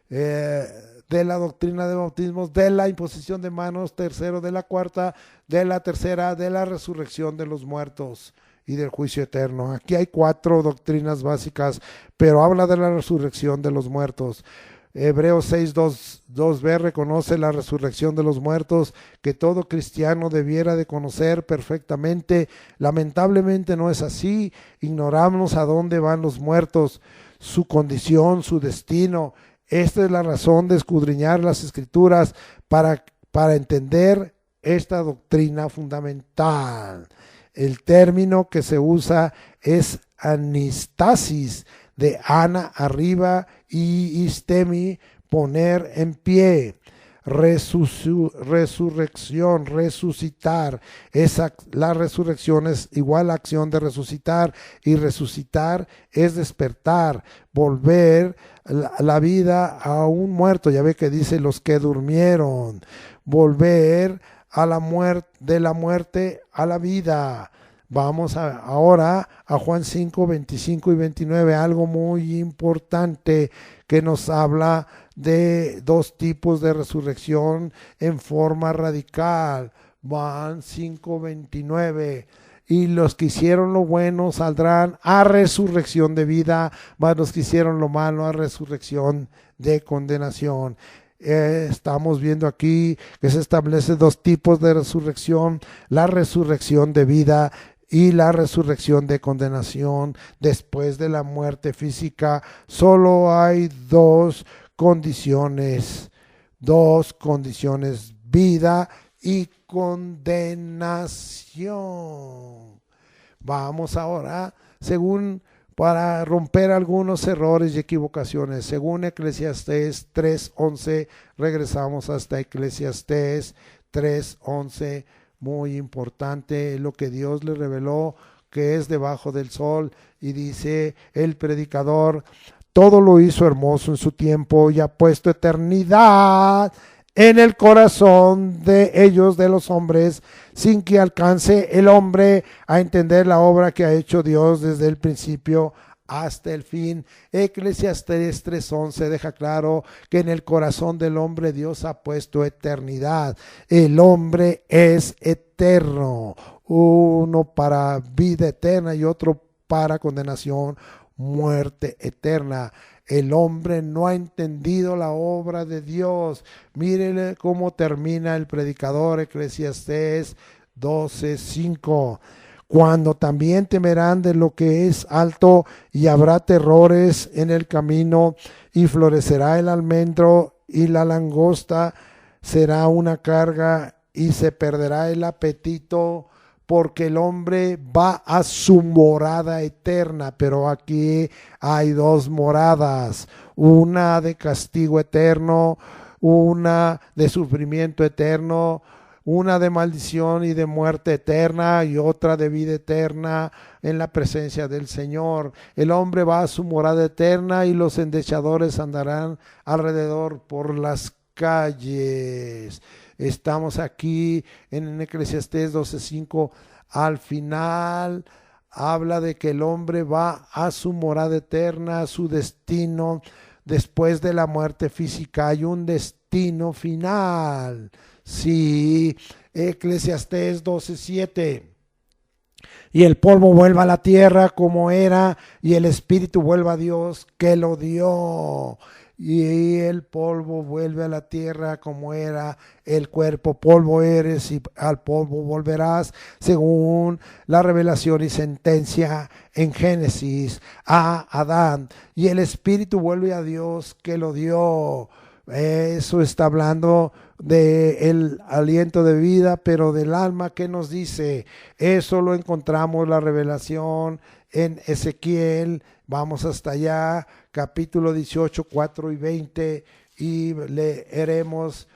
de la doctrina de bautismos, de la imposición de manos, tercero, de la cuarta, de la tercera, de la resurrección de los muertos y del juicio eterno. Aquí hay 4 doctrinas básicas, pero habla de la resurrección de los muertos. Hebreos 6, 2b reconoce la resurrección de los muertos, que todo cristiano debiera de conocer perfectamente. Lamentablemente no es así. Ignoramos a dónde van los muertos, su condición, su destino. Esta es la razón de escudriñar las Escrituras para entender esta doctrina fundamental. El término que se usa es anistasis, de ana, arriba, y istemi, poner en pie. Resurrección, resucitar. La resurrección es igual a acción de resucitar, y resucitar es despertar, volver la vida a un muerto. Ya ve que dice los que durmieron, volver a la muerte, de la muerte a la vida. Vamos ahora a Juan 5, 25 y 29, algo muy importante que nos habla de 2 tipos de resurrección en forma radical. Juan 5, 29. Y los que hicieron lo bueno saldrán a resurrección de vida, mas los que hicieron lo malo a resurrección de condenación. Estamos viendo aquí que se establecen dos tipos de resurrección: la resurrección de vida y la resurrección de condenación. Después de la muerte física solo hay dos condiciones: vida y condenación. Vamos ahora, para romper algunos errores y equivocaciones, según Eclesiastés 3:11, regresamos hasta Eclesiastés 3:11, muy importante lo que Dios le reveló que es debajo del sol, y dice el predicador: todo lo hizo hermoso en su tiempo y ha puesto eternidad en el corazón de ellos, de los hombres, sin que alcance el hombre a entender la obra que ha hecho Dios desde el principio hasta el fin. Eclesiastés 3:11 deja claro que en el corazón del hombre Dios ha puesto eternidad. El hombre es eterno, uno para vida eterna y otro para condenación, muerte eterna. El hombre no ha entendido la obra de Dios. Mírenle cómo termina el predicador, Eclesiastés 12:5. Cuando también temerán de lo que es alto, y habrá terrores en el camino, y florecerá el almendro, y la langosta será una carga, y se perderá el apetito, porque el hombre va a su morada eterna. Pero aquí hay dos moradas: una de castigo eterno, una de sufrimiento eterno, una de maldición y de muerte eterna, y otra de vida eterna en la presencia del Señor. El hombre va a su morada eterna, y los endechadores andarán alrededor por las calles. Estamos aquí en Eclesiastés 12:5. Al final habla de que el hombre va a su morada eterna, a su destino. Después de la muerte física hay un destino final. Sí, Eclesiastés 12:7. Y el polvo vuelva a la tierra como era, y el espíritu vuelva a Dios que lo dio. Y el polvo vuelve a la tierra como era, el cuerpo polvo eres y al polvo volverás, según la revelación y sentencia en Génesis a Adán. Y el espíritu vuelve a Dios que lo dio. Eso está hablando del aliento de vida, pero del alma, ¿qué nos dice? Eso lo encontramos la revelación en Ezequiel. Vamos hasta allá, capítulo 18, 4 y 20, y leeremos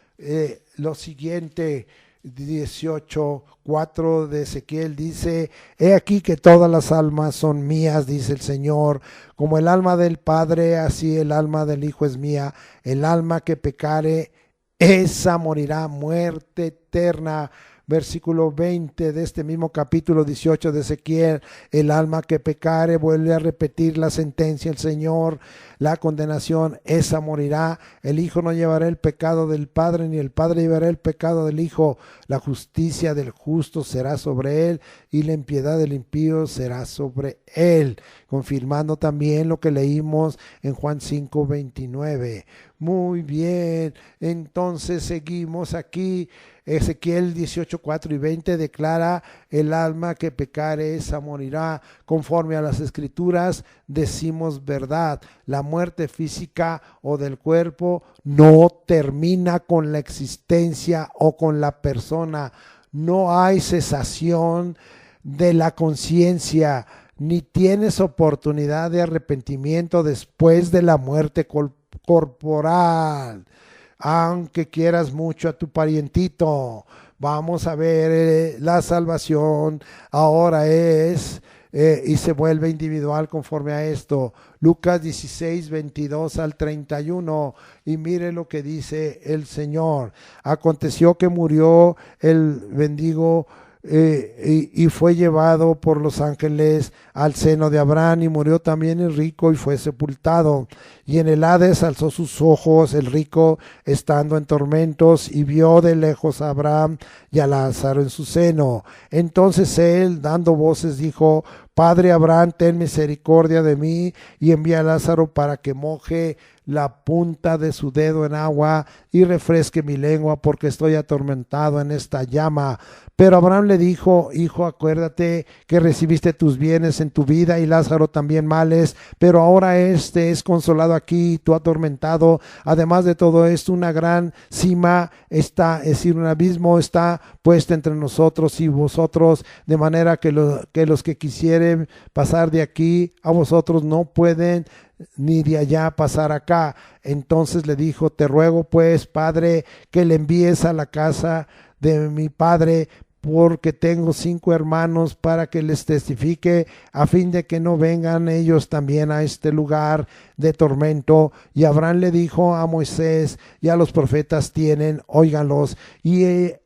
lo siguiente. 18, 4 de Ezequiel dice: he aquí que todas las almas son mías, dice el Señor, como el alma del Padre, así el alma del Hijo es mía. El alma que pecare, esa morirá muerte eterna. Versículo 20 de este mismo capítulo 18 de Ezequiel: el alma que pecare, vuelve a repetir la sentencia el Señor, la condenación, esa morirá. El Hijo no llevará el pecado del Padre, ni el Padre llevará el pecado del Hijo. La justicia del justo será sobre él, y la impiedad del impío será sobre él. Confirmando también lo que leímos en Juan 5:29. Muy bien, entonces seguimos aquí. Ezequiel 18, 4 y 20 declara: el alma que pecare, esa morirá. Conforme a las Escrituras decimos verdad. La muerte física o del cuerpo no termina con la existencia o con la persona. No hay cesación de la conciencia, ni tienes oportunidad de arrepentimiento después de la muerte corporal. Aunque quieras mucho a tu parientito, vamos a ver, la salvación ahora es y se vuelve individual conforme a esto. Lucas 16, 22 al 31, y mire lo que dice el Señor. Aconteció que murió el mendigo y fue llevado por los ángeles al seno de Abraham, y murió también el rico y fue sepultado. Y en el Hades alzó sus ojos el rico, estando en tormentos, y vio de lejos a Abraham y a Lázaro en su seno. Entonces él, dando voces, dijo: Padre Abraham, ten misericordia de mí y envía a Lázaro para que moje la punta de su dedo en agua y refresque mi lengua, porque estoy atormentado en esta llama. Pero Abraham le dijo: hijo, acuérdate que recibiste tus bienes en tu vida y Lázaro también males, pero ahora este es consolado aquí y tú atormentado. Además de todo esto, una gran cima está, es decir, un abismo está puesta entre nosotros y vosotros, de manera que los que quisieren pasar de aquí a vosotros no pueden, ni de allá pasar acá. Entonces le dijo: te ruego pues, Padre, que le envíes a la casa de mi padre, porque tengo 5 hermanos, para que les testifique, a fin de que no vengan ellos también a este lugar de tormento. Y Abraham le dijo a Moisés y a los profetas tienen, óiganlos. Y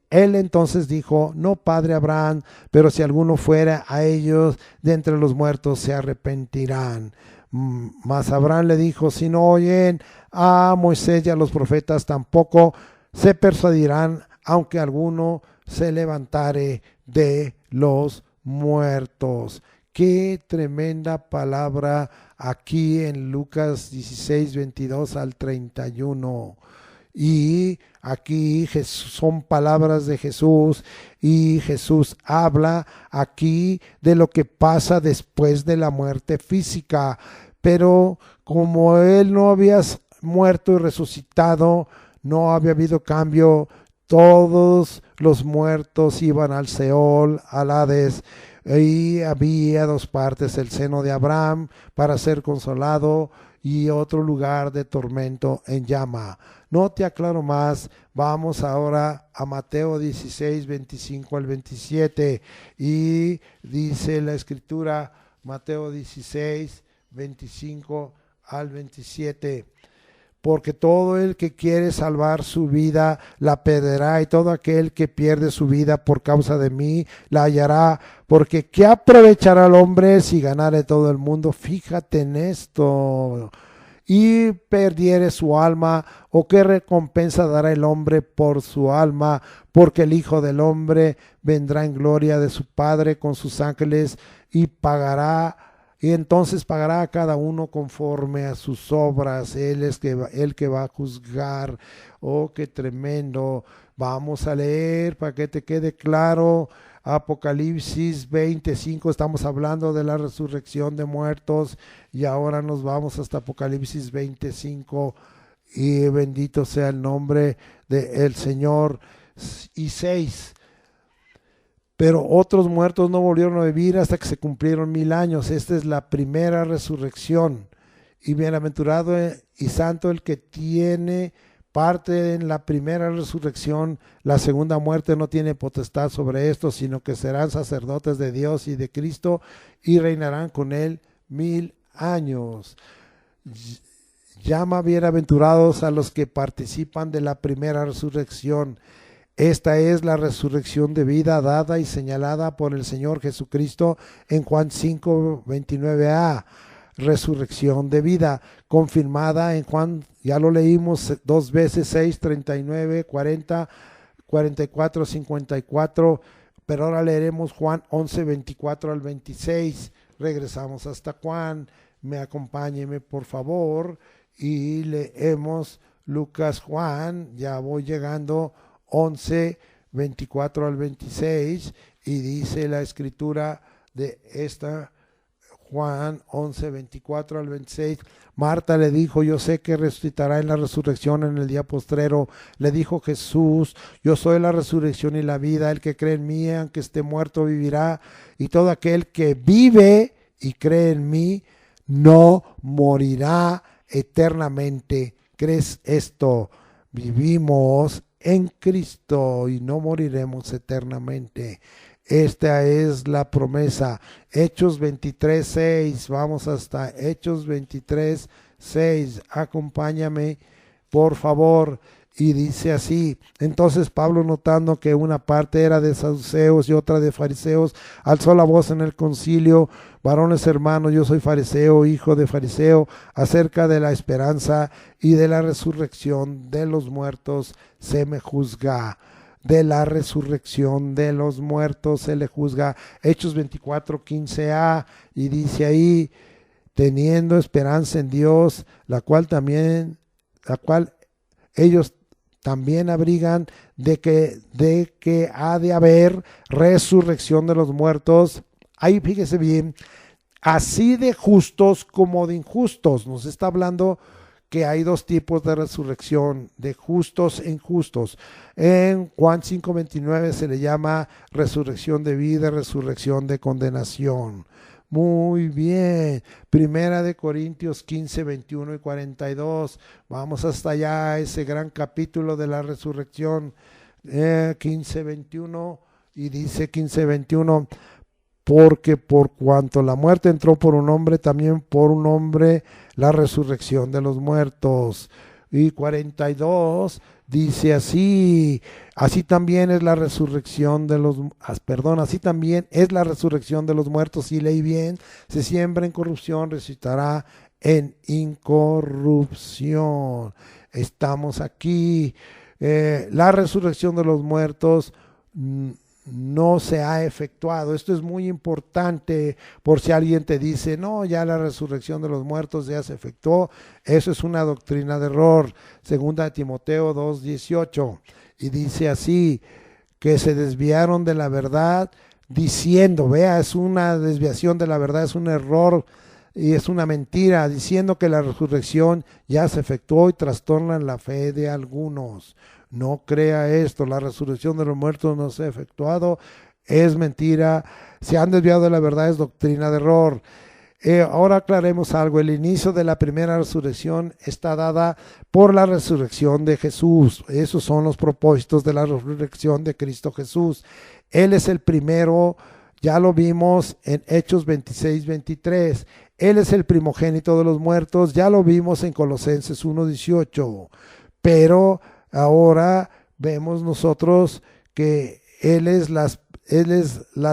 él entonces dijo: no, padre Abraham, pero si alguno fuera a ellos de entre los muertos, se arrepentirán. Mas Abraham le dijo: si no oyen a Moisés y a los profetas, tampoco se persuadirán, aunque alguno se levantare de los muertos. Qué tremenda palabra aquí en Lucas 16, 22 al 31. Y aquí son palabras de Jesús, y Jesús habla aquí de lo que pasa después de la muerte física. Pero como él no había muerto y resucitado, no había habido cambio. Todos los muertos iban al Seol, al Hades, y había 2 partes: el seno de Abraham para ser consolado y otro lugar de tormento en llama. No te aclaro más. Vamos ahora a Mateo 16, 25 al 27, y dice la escritura, Mateo 16, 25 al 27: porque todo el que quiere salvar su vida la perderá, y todo aquel que pierde su vida por causa de mí la hallará. Porque ¿qué aprovechará el hombre si ganare todo el mundo? Fíjate en esto. Y perdiere su alma, o qué recompensa dará el hombre por su alma. Porque el Hijo del Hombre vendrá en gloria de su Padre con sus ángeles, y entonces pagará a cada uno conforme a sus obras. Él es el que va a juzgar. Oh, qué tremendo. Vamos a leer para que te quede claro. Apocalipsis 25, estamos hablando de la resurrección de muertos, y ahora nos vamos hasta Apocalipsis 25, y bendito sea el nombre del Señor. Y 6: pero otros muertos no volvieron a vivir hasta que se cumplieron 1000 años. Esta es la primera resurrección. Y bienaventurado y santo el que tiene parte en la primera resurrección. La segunda muerte no tiene potestad sobre esto, sino que serán sacerdotes de Dios y de Cristo, y reinarán con él 1000 años. Llama bienaventurados a los que participan de la primera resurrección. Esta es la resurrección de vida dada y señalada por el Señor Jesucristo en Juan 5, 29a. Resurrección de vida, confirmada en Juan, ya lo leímos 2 veces, 6, 39, 40, 44, 54, pero ahora leeremos Juan 11, 24 al 26. Regresamos hasta Juan. Acompáñeme por favor, y leemos Lucas, Juan, ya voy llegando, 11, 24 al 26, y dice la escritura de esta Juan 11, 24 al 26. Marta le dijo: yo sé que resucitará en la resurrección en el día postrero. Le dijo Jesús: yo soy la resurrección y la vida. El que cree en mí, aunque esté muerto, vivirá. Y todo aquel que vive y cree en mí, no morirá eternamente. ¿Crees esto? Vivimos en Cristo y no moriremos eternamente. Esta es la promesa. Hechos 23, 6. Vamos hasta Hechos 23, 6. Acompáñame, por favor. Y dice así: entonces Pablo, notando que una parte era de saduceos y otra de fariseos, alzó la voz en el concilio: varones hermanos, yo soy fariseo, hijo de fariseo. Acerca de la esperanza y de la resurrección de los muertos se me juzga. de la resurrección de los muertos se le juzga. Hechos 24:15a, y dice ahí, teniendo esperanza en Dios, la cual ellos también abrigan de que ha de haber resurrección de los muertos. Ahí fíjese bien, así de justos como de injustos. Nos está hablando que hay dos tipos de resurrección, de justos e injustos. En Juan 5:29 se le llama resurrección de vida, resurrección de condenación. Muy bien. Primera de Corintios 15, 21 y 42. Vamos hasta allá, ese gran capítulo de la resurrección. 15, 21, y dice 15, 21. Porque por cuanto la muerte entró por un hombre, también por un hombre la resurrección de los muertos. Y 42 dice así también es la resurrección de los, así también es la resurrección de los muertos. Si leí bien, se siembra en corrupción, resucitará en incorrupción. Estamos aquí. La resurrección de los muertos no se ha efectuado. Esto es muy importante por si alguien te dice, no, ya la resurrección de los muertos ya se efectuó. Eso es una doctrina de error. Segunda de Timoteo 2:18, y dice así, que se desviaron de la verdad diciendo, vea, es una desviación de la verdad, es un error y es una mentira, diciendo que la resurrección ya se efectuó, y trastornan la fe de algunos. No crea esto, la resurrección de los muertos no se ha efectuado, es mentira, se han desviado de la verdad, es doctrina de error. Ahora aclaremos algo, el inicio de la primera resurrección está dada por la resurrección de Jesús. Esos son los propósitos de la resurrección de Cristo Jesús. Él es el primero, ya lo vimos en Hechos 26, 23. Él es el primogénito de los muertos, ya lo vimos en Colosenses 1:18. Pero ahora vemos nosotros que Él es las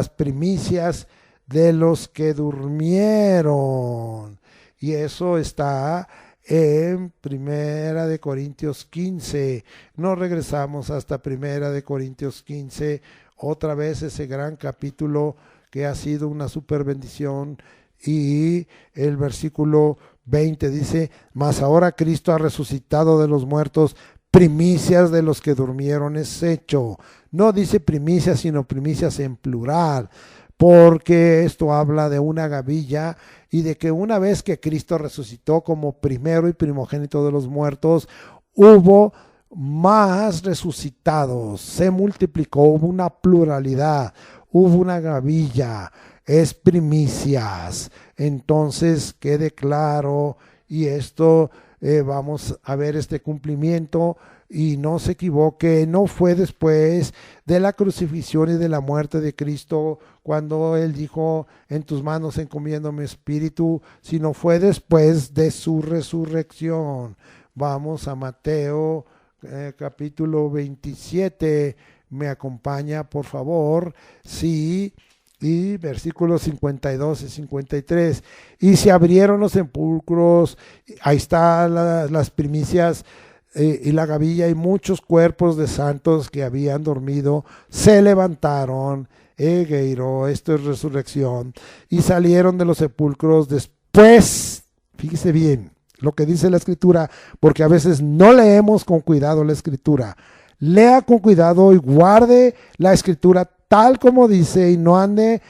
primicias de los que durmieron. Y eso está en Primera de Corintios 15. Nos regresamos hasta Primera de Corintios 15, otra vez ese gran capítulo que ha sido una super bendición. Y el versículo 20 dice, mas ahora Cristo ha resucitado de los muertos, primicias de los que durmieron es hecho. No dice primicias, sino primicias en plural, porque esto habla de una gavilla y de que una vez que Cristo resucitó como primero y primogénito de los muertos, hubo más resucitados, se multiplicó, hubo una pluralidad, hubo una gavilla, es primicias. Entonces quede claro, y esto vamos a ver este cumplimiento, y no se equivoque, no fue después de la crucifixión y de la muerte de Cristo cuando Él dijo, en tus manos encomiendo mi espíritu, sino fue después de su resurrección. Vamos a Mateo capítulo 27, me acompaña por favor, sí. Y versículos 52 y 53. Y se abrieron los sepulcros, ahí están las primicias y la gavilla, y muchos cuerpos de santos que habían dormido se levantaron. Egeiro, esto es resurrección. Y salieron de los sepulcros después, fíjese bien lo que dice la Escritura, porque a veces no leemos con cuidado la Escritura. Lea con cuidado y guarde la Escritura tal como dice, y no ande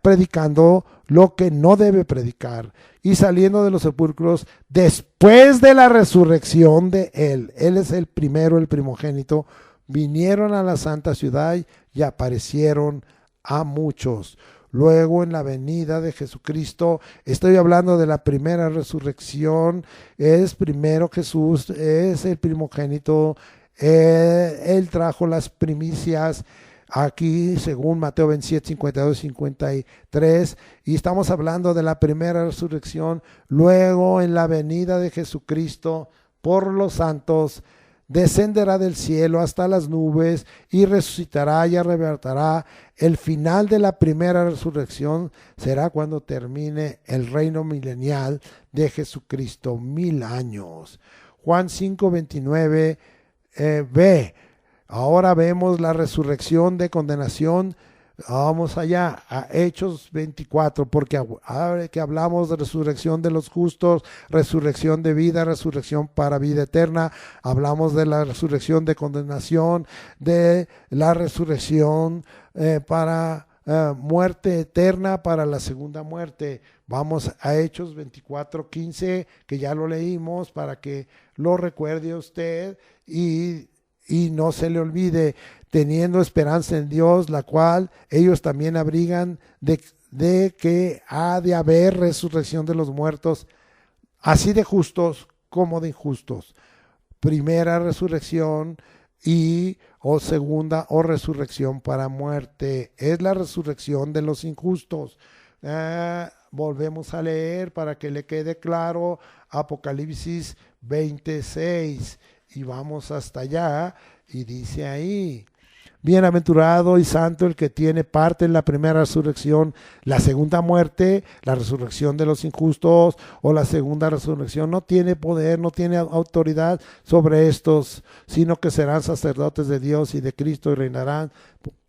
predicando lo que no debe predicar. Y saliendo de los sepulcros después de la resurrección de Él es el primero, el primogénito, vinieron a la santa ciudad y aparecieron a muchos. Luego en la venida de Jesucristo, estoy hablando de la primera resurrección, es primero Jesús, es el primogénito, Él trajo las primicias. Aquí, según Mateo 27, 52, 53, y estamos hablando de la primera resurrección. Luego, en la venida de Jesucristo por los santos, descenderá del cielo hasta las nubes y resucitará y arrebatará. El final de la primera resurrección será cuando termine el reino milenial de Jesucristo, 1000 años. Juan 5, 29, b. Ahora vemos la resurrección de condenación. Vamos allá a Hechos 24, porque ahora que hablamos de resurrección de los justos, resurrección de vida, resurrección para vida eterna, hablamos de la resurrección de condenación, de la resurrección para muerte eterna, para la segunda muerte. Vamos a Hechos 24:15, que ya lo leímos, para que lo recuerde usted y no se le olvide, teniendo esperanza en Dios, la cual ellos también abrigan de que ha de haber resurrección de los muertos, así de justos como de injustos. Primera resurrección o segunda o resurrección para muerte. Es la resurrección de los injustos. Volvemos a leer para que le quede claro Apocalipsis 26 y vamos hasta allá y dice ahí: bienaventurado y santo el que tiene parte en la primera resurrección. La segunda muerte, la resurrección de los injustos o la segunda resurrección, no tiene poder, no tiene autoridad sobre estos, sino que serán sacerdotes de Dios y de Cristo y reinarán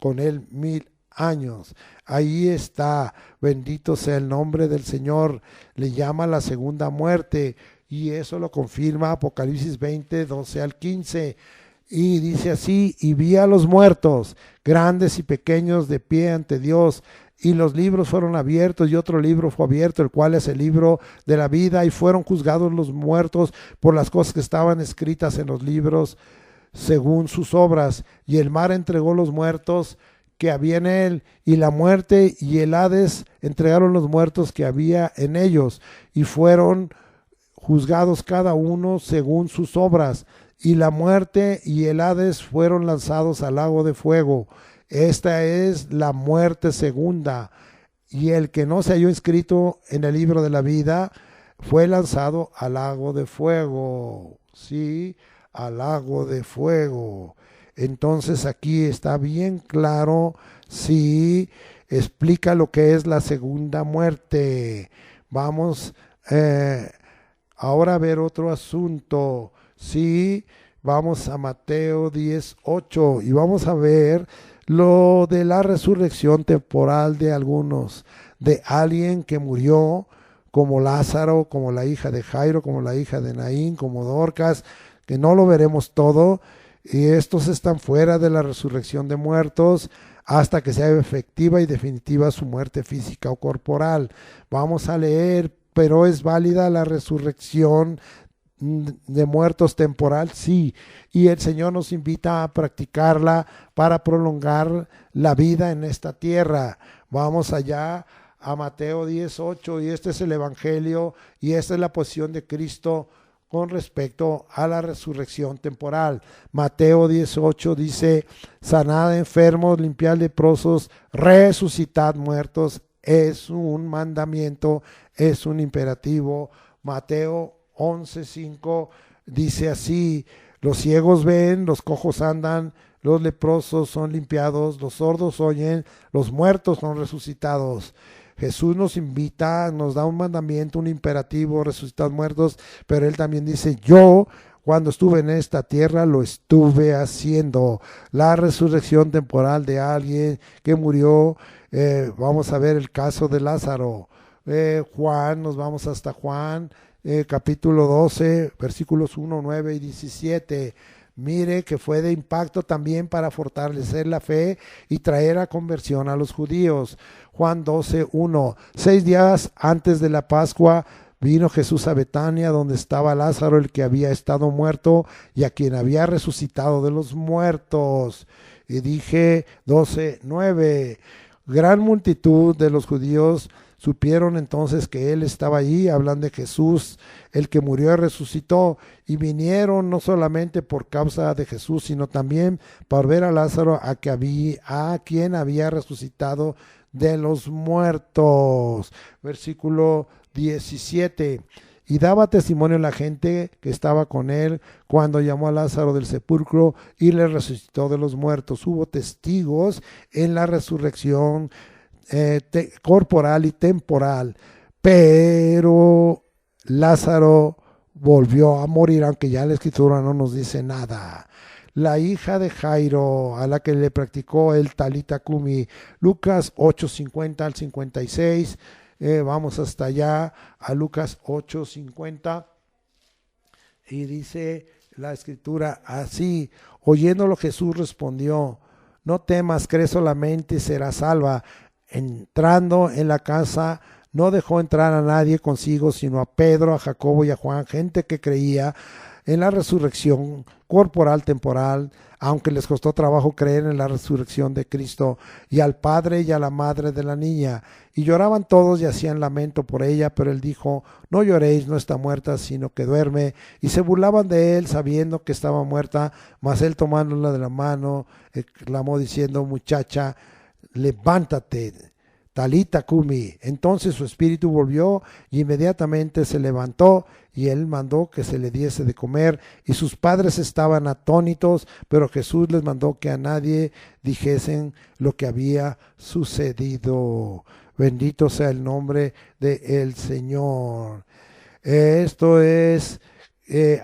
con él 1000 años. Ahí está, bendito sea el nombre del Señor. Le llama la segunda muerte y eso lo confirma Apocalipsis 20, 12 al 15. Y dice así: y vi a los muertos, grandes y pequeños, de pie ante Dios, y los libros fueron abiertos, y otro libro fue abierto, el cual es el libro de la vida, y fueron juzgados los muertos por las cosas que estaban escritas en los libros, según sus obras. Y el mar entregó los muertos que había en él, y la muerte y el Hades entregaron los muertos que había en ellos, y fueron juzgados cada uno según sus obras. Y la muerte y el Hades fueron lanzados al lago de fuego. Esta es la muerte segunda. Y el que no se halló inscrito en el libro de la vida fue lanzado al lago de fuego. Sí, al lago de fuego. Entonces aquí está bien claro, sí, explica lo que es la segunda muerte. Vamos ahora a ver otro asunto. Sí, vamos a Mateo 10:8 y vamos a ver lo de la resurrección temporal de algunos, de alguien que murió, como Lázaro, como la hija de Jairo, como la hija de Naín, como Dorcas, que no lo veremos todo, y estos están fuera de la resurrección de muertos hasta que sea efectiva y definitiva su muerte física o corporal. Vamos a leer: pero es válida la resurrección de muertos temporal, sí, y el Señor nos invita a practicarla para prolongar la vida en esta tierra. Vamos allá a Mateo 10:8, y este es el Evangelio y esta es la posición de Cristo con respecto a la resurrección temporal. Mateo 10:8 dice: sanad enfermos, limpiad leprosos, resucitad muertos. Es un mandamiento, es un imperativo. Mateo 11:5 dice así: los ciegos ven, los cojos andan, los leprosos son limpiados, los sordos oyen, los muertos son resucitados. Jesús nos invita, nos da un mandamiento, un imperativo: resucitar muertos, pero Él también dice: yo, cuando estuve en esta tierra, lo estuve haciendo. La resurrección temporal de alguien que murió. Vamos a ver el caso de Lázaro. Juan, nos vamos hasta Juan, capítulo 12, versículos 1, 9 y 17. Mire que fue de impacto también para fortalecer la fe y traer a conversión a los judíos. Juan 12:1. 6 días antes de la Pascua vino Jesús a Betania, donde estaba Lázaro, el que había estado muerto y a quien había resucitado de los muertos. Y dije 12:9. Gran multitud de los judíos supieron entonces que él estaba allí, hablan de Jesús, el que murió y resucitó, y vinieron no solamente por causa de Jesús, sino también para ver a Lázaro, a quien había resucitado de los muertos. Versículo 17. Y daba testimonio a la gente que estaba con él cuando llamó a Lázaro del sepulcro y le resucitó de los muertos. Hubo testigos en la resurrección corporal y temporal, pero Lázaro volvió a morir, aunque ya la escritura no nos dice nada. la hija de Jairo, a la que le practicó el Talita Kumi. Lucas 8:50 al 56. Vamos hasta allá, a Lucas 8:50. Y dice la escritura así: oyéndolo Jesús respondió: no temas, cree solamente y serás salva. Entrando en la casa, no dejó entrar a nadie consigo, sino a Pedro, a Jacobo y a Juan, gente que creía en la resurrección corporal temporal, aunque les costó trabajo creer en la resurrección de Cristo, y al padre y a la madre de la niña. Y lloraban todos y hacían lamento por ella, pero él dijo: no lloréis, no está muerta, sino que duerme. Y se burlaban de él, sabiendo que estaba muerta, mas él, tomándola de la mano, clamó diciendo: muchacha, levántate, Talita Kumi. Entonces su espíritu volvió y inmediatamente se levantó, y él mandó que se le diese de comer, y sus padres estaban atónitos, pero Jesús les mandó que a nadie dijesen lo que había sucedido. Bendito sea el nombre del Señor. Esto es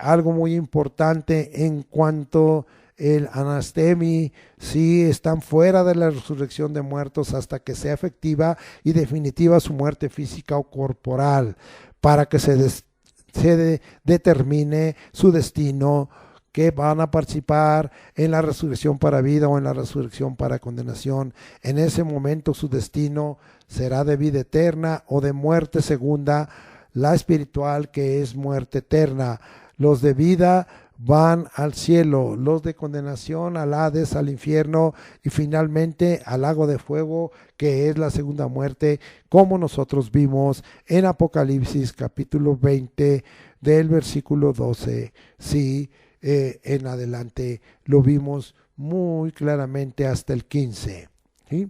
algo muy importante en cuanto el anastemi, sí, están fuera de la resurrección de muertos hasta que sea efectiva y definitiva su muerte física o corporal, para que se determine su destino, que van a participar en la resurrección para vida o en la resurrección para condenación. En ese momento su destino será de vida eterna o de muerte segunda, la espiritual, que es muerte eterna. Los de vida van al cielo, los de condenación al Hades, al infierno, y finalmente al lago de fuego, que es la segunda muerte, como nosotros vimos en Apocalipsis capítulo 20 del versículo 12. Sí, en adelante lo vimos muy claramente hasta el 15. ¿Sí?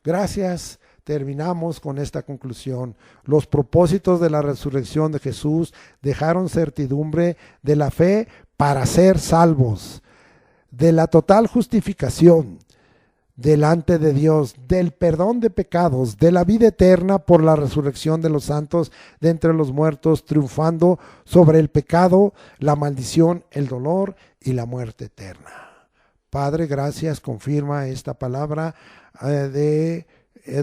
Gracias. Terminamos con esta conclusión. Los propósitos de la resurrección de Jesús dejaron certidumbre de la fe para ser salvos, de la total justificación delante de Dios, del perdón de pecados, de la vida eterna por la resurrección de los santos de entre los muertos, triunfando sobre el pecado, la maldición, el dolor y la muerte eterna. Padre, gracias, confirma esta palabra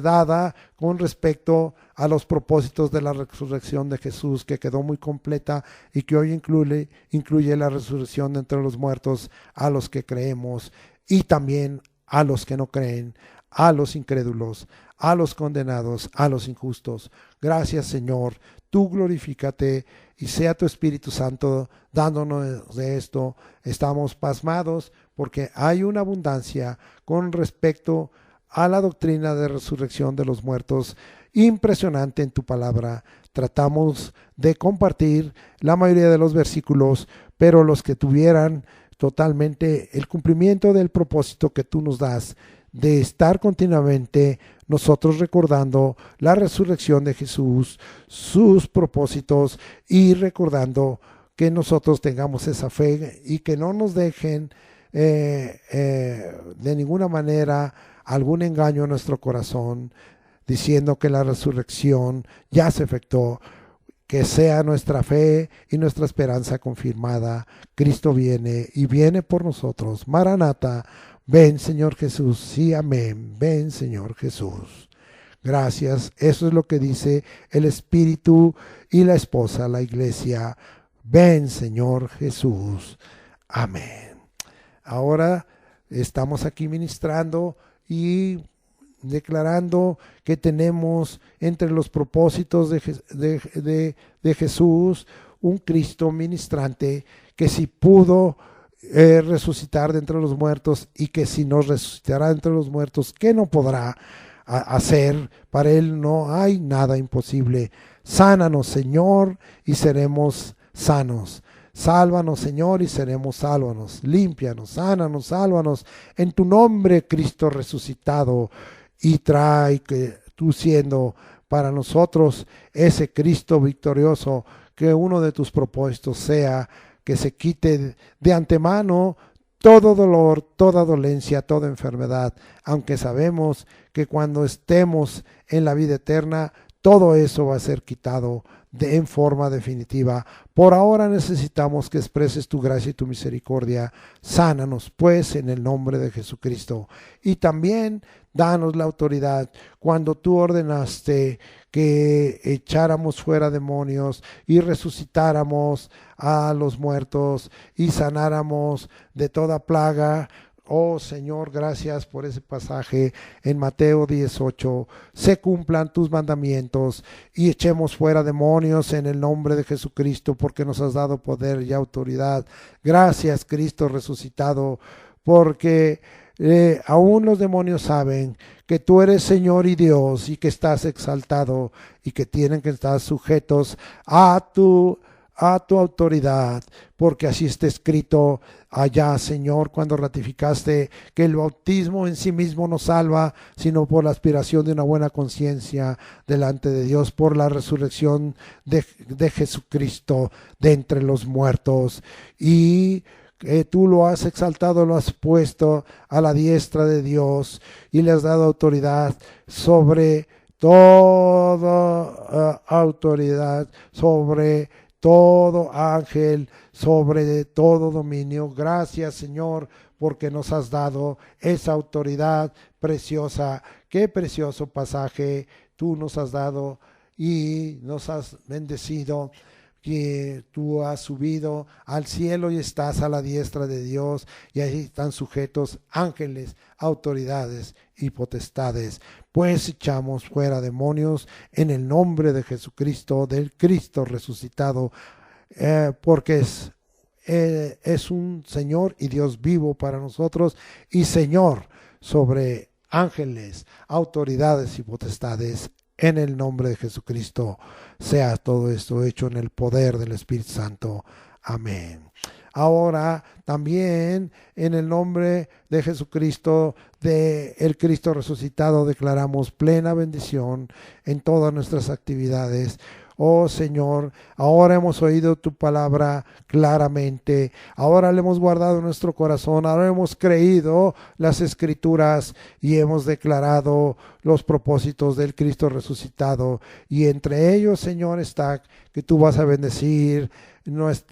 dada con respecto a los propósitos de la resurrección de Jesús, que quedó muy completa y que hoy incluye la resurrección de entre los muertos a los que creemos, y también a los que no creen, a los incrédulos, a los condenados, a los injustos. Gracias, Señor. Tú glorifícate y sea tu Espíritu Santo dándonos de esto. Estamos pasmados porque hay una abundancia con respecto a la doctrina de resurrección de los muertos impresionante en tu palabra. Tratamos de compartir la mayoría de los versículos, pero los que tuvieran totalmente el cumplimiento del propósito que tú nos das, de estar continuamente nosotros recordando la resurrección de Jesús, sus propósitos, y recordando que nosotros tengamos esa fe y que no nos dejen de ninguna manera algún engaño en nuestro corazón, diciendo que la resurrección ya se efectuó. Que sea nuestra fe y nuestra esperanza confirmada. Cristo viene y viene por nosotros. Maranata, ven Señor Jesús. Sí, amén. Ven Señor Jesús. Gracias. Eso es lo que dice el Espíritu y la esposa, la iglesia. Ven Señor Jesús. Amén. Ahora estamos aquí ministrando y declarando que tenemos entre los propósitos de Jesús un Cristo ministrante, que si pudo resucitar de entre los muertos, y que si nos resucitará de entre los muertos, ¿qué no podrá hacer? Para Él no hay nada imposible. Sánanos, Señor, y seremos sanos. Sálvanos, Señor, y seremos salvanos. Límpianos, sánanos, sálvanos. En tu nombre, Cristo resucitado. Y trae que tú, siendo para nosotros ese Cristo victorioso, que uno de tus propósitos sea que se quite de antemano todo dolor, toda dolencia, toda enfermedad, aunque sabemos que cuando estemos en la vida eterna, todo eso va a ser quitado en forma definitiva. Por ahora necesitamos que expreses tu gracia y tu misericordia. Sánanos pues en el nombre de Jesucristo. Y también danos la autoridad cuando tú ordenaste que echáramos fuera demonios y resucitáramos a los muertos y sanáramos de toda plaga. Oh Señor, gracias por ese pasaje en Mateo 18. Se cumplan tus mandamientos y echemos fuera demonios en el nombre de Jesucristo, porque nos has dado poder y autoridad. Gracias, Cristo resucitado, porque aún los demonios saben que tú eres Señor y Dios y que estás exaltado y que tienen que estar sujetos a tu autoridad, porque así está escrito allá, Señor, cuando ratificaste que el bautismo en sí mismo no salva, sino por la aspiración de una buena conciencia delante de Dios, por la resurrección de Jesucristo de entre los muertos. Y tú lo has exaltado, lo has puesto a la diestra de Dios y le has dado autoridad sobre toda autoridad, sobre todo ángel, sobre todo dominio. Gracias, Señor, porque nos has dado esa autoridad preciosa. Qué precioso pasaje tú nos has dado y nos has bendecido, que tú has subido al cielo y estás a la diestra de Dios, y ahí están sujetos ángeles, autoridades y potestades. Pues echamos fuera demonios en el nombre de Jesucristo, del Cristo resucitado, porque es un Señor y Dios vivo para nosotros, y Señor sobre ángeles, autoridades y potestades. En el nombre de Jesucristo sea todo esto hecho en el poder del Espíritu Santo. Amén. Ahora también en el nombre de Jesucristo, de el Cristo resucitado, declaramos plena bendición en todas nuestras actividades. Oh Señor, ahora hemos oído tu palabra claramente, ahora le hemos guardado en nuestro corazón, ahora hemos creído las Escrituras y hemos declarado los propósitos del Cristo resucitado, y entre ellos, Señor, está que tú vas a bendecir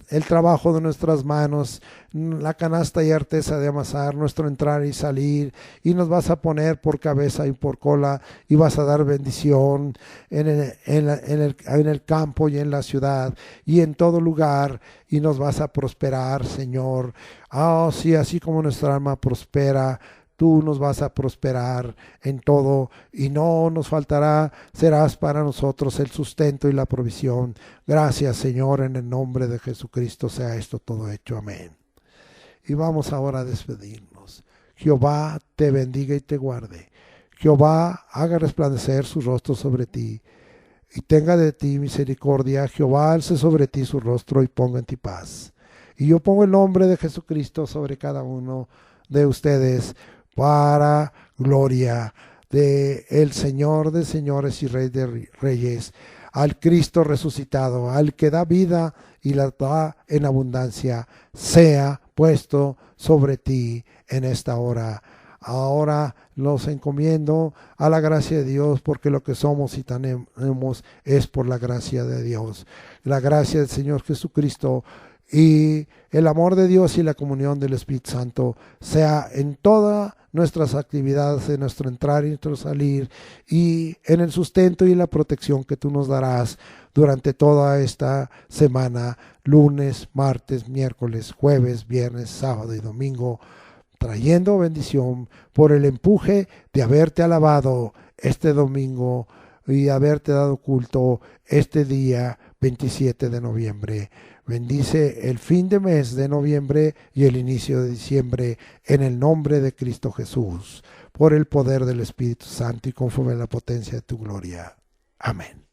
el trabajo de nuestras manos, la canasta y arteza de amasar, nuestro entrar y salir, y nos vas a poner por cabeza y por cola, y vas a dar bendición en el campo y en la ciudad y en todo lugar, y nos vas a prosperar, Señor. Sí, así como nuestra alma prospera, tú nos vas a prosperar en todo, y no nos faltará, serás para nosotros el sustento y la provisión. Gracias, Señor, en el nombre de Jesucristo sea esto todo hecho. Amén. Y vamos ahora a despedirnos. Jehová te bendiga y te guarde. Jehová haga resplandecer su rostro sobre ti y tenga de ti misericordia. Jehová alce sobre ti su rostro y ponga en ti paz. Y yo pongo el nombre de Jesucristo sobre cada uno de ustedes, para gloria de el Señor de señores y Rey de reyes, al Cristo resucitado, al que da vida y la da en abundancia, sea puesto sobre ti en esta hora. Ahora los encomiendo a la gracia de Dios, porque lo que somos y tenemos es por la gracia de Dios. La gracia del Señor Jesucristo y el amor de Dios y la comunión del Espíritu Santo sea en todas nuestras actividades, en nuestro entrar y nuestro salir, y en el sustento y la protección que tú nos darás durante toda esta semana, lunes, martes, miércoles, jueves, viernes, sábado y domingo, trayendo bendición por el empuje de haberte alabado este domingo y haberte dado culto este día 27 de noviembre. Bendice el fin de mes de noviembre y el inicio de diciembre en el nombre de Cristo Jesús, por el poder del Espíritu Santo y conforme a la potencia de tu gloria. Amén.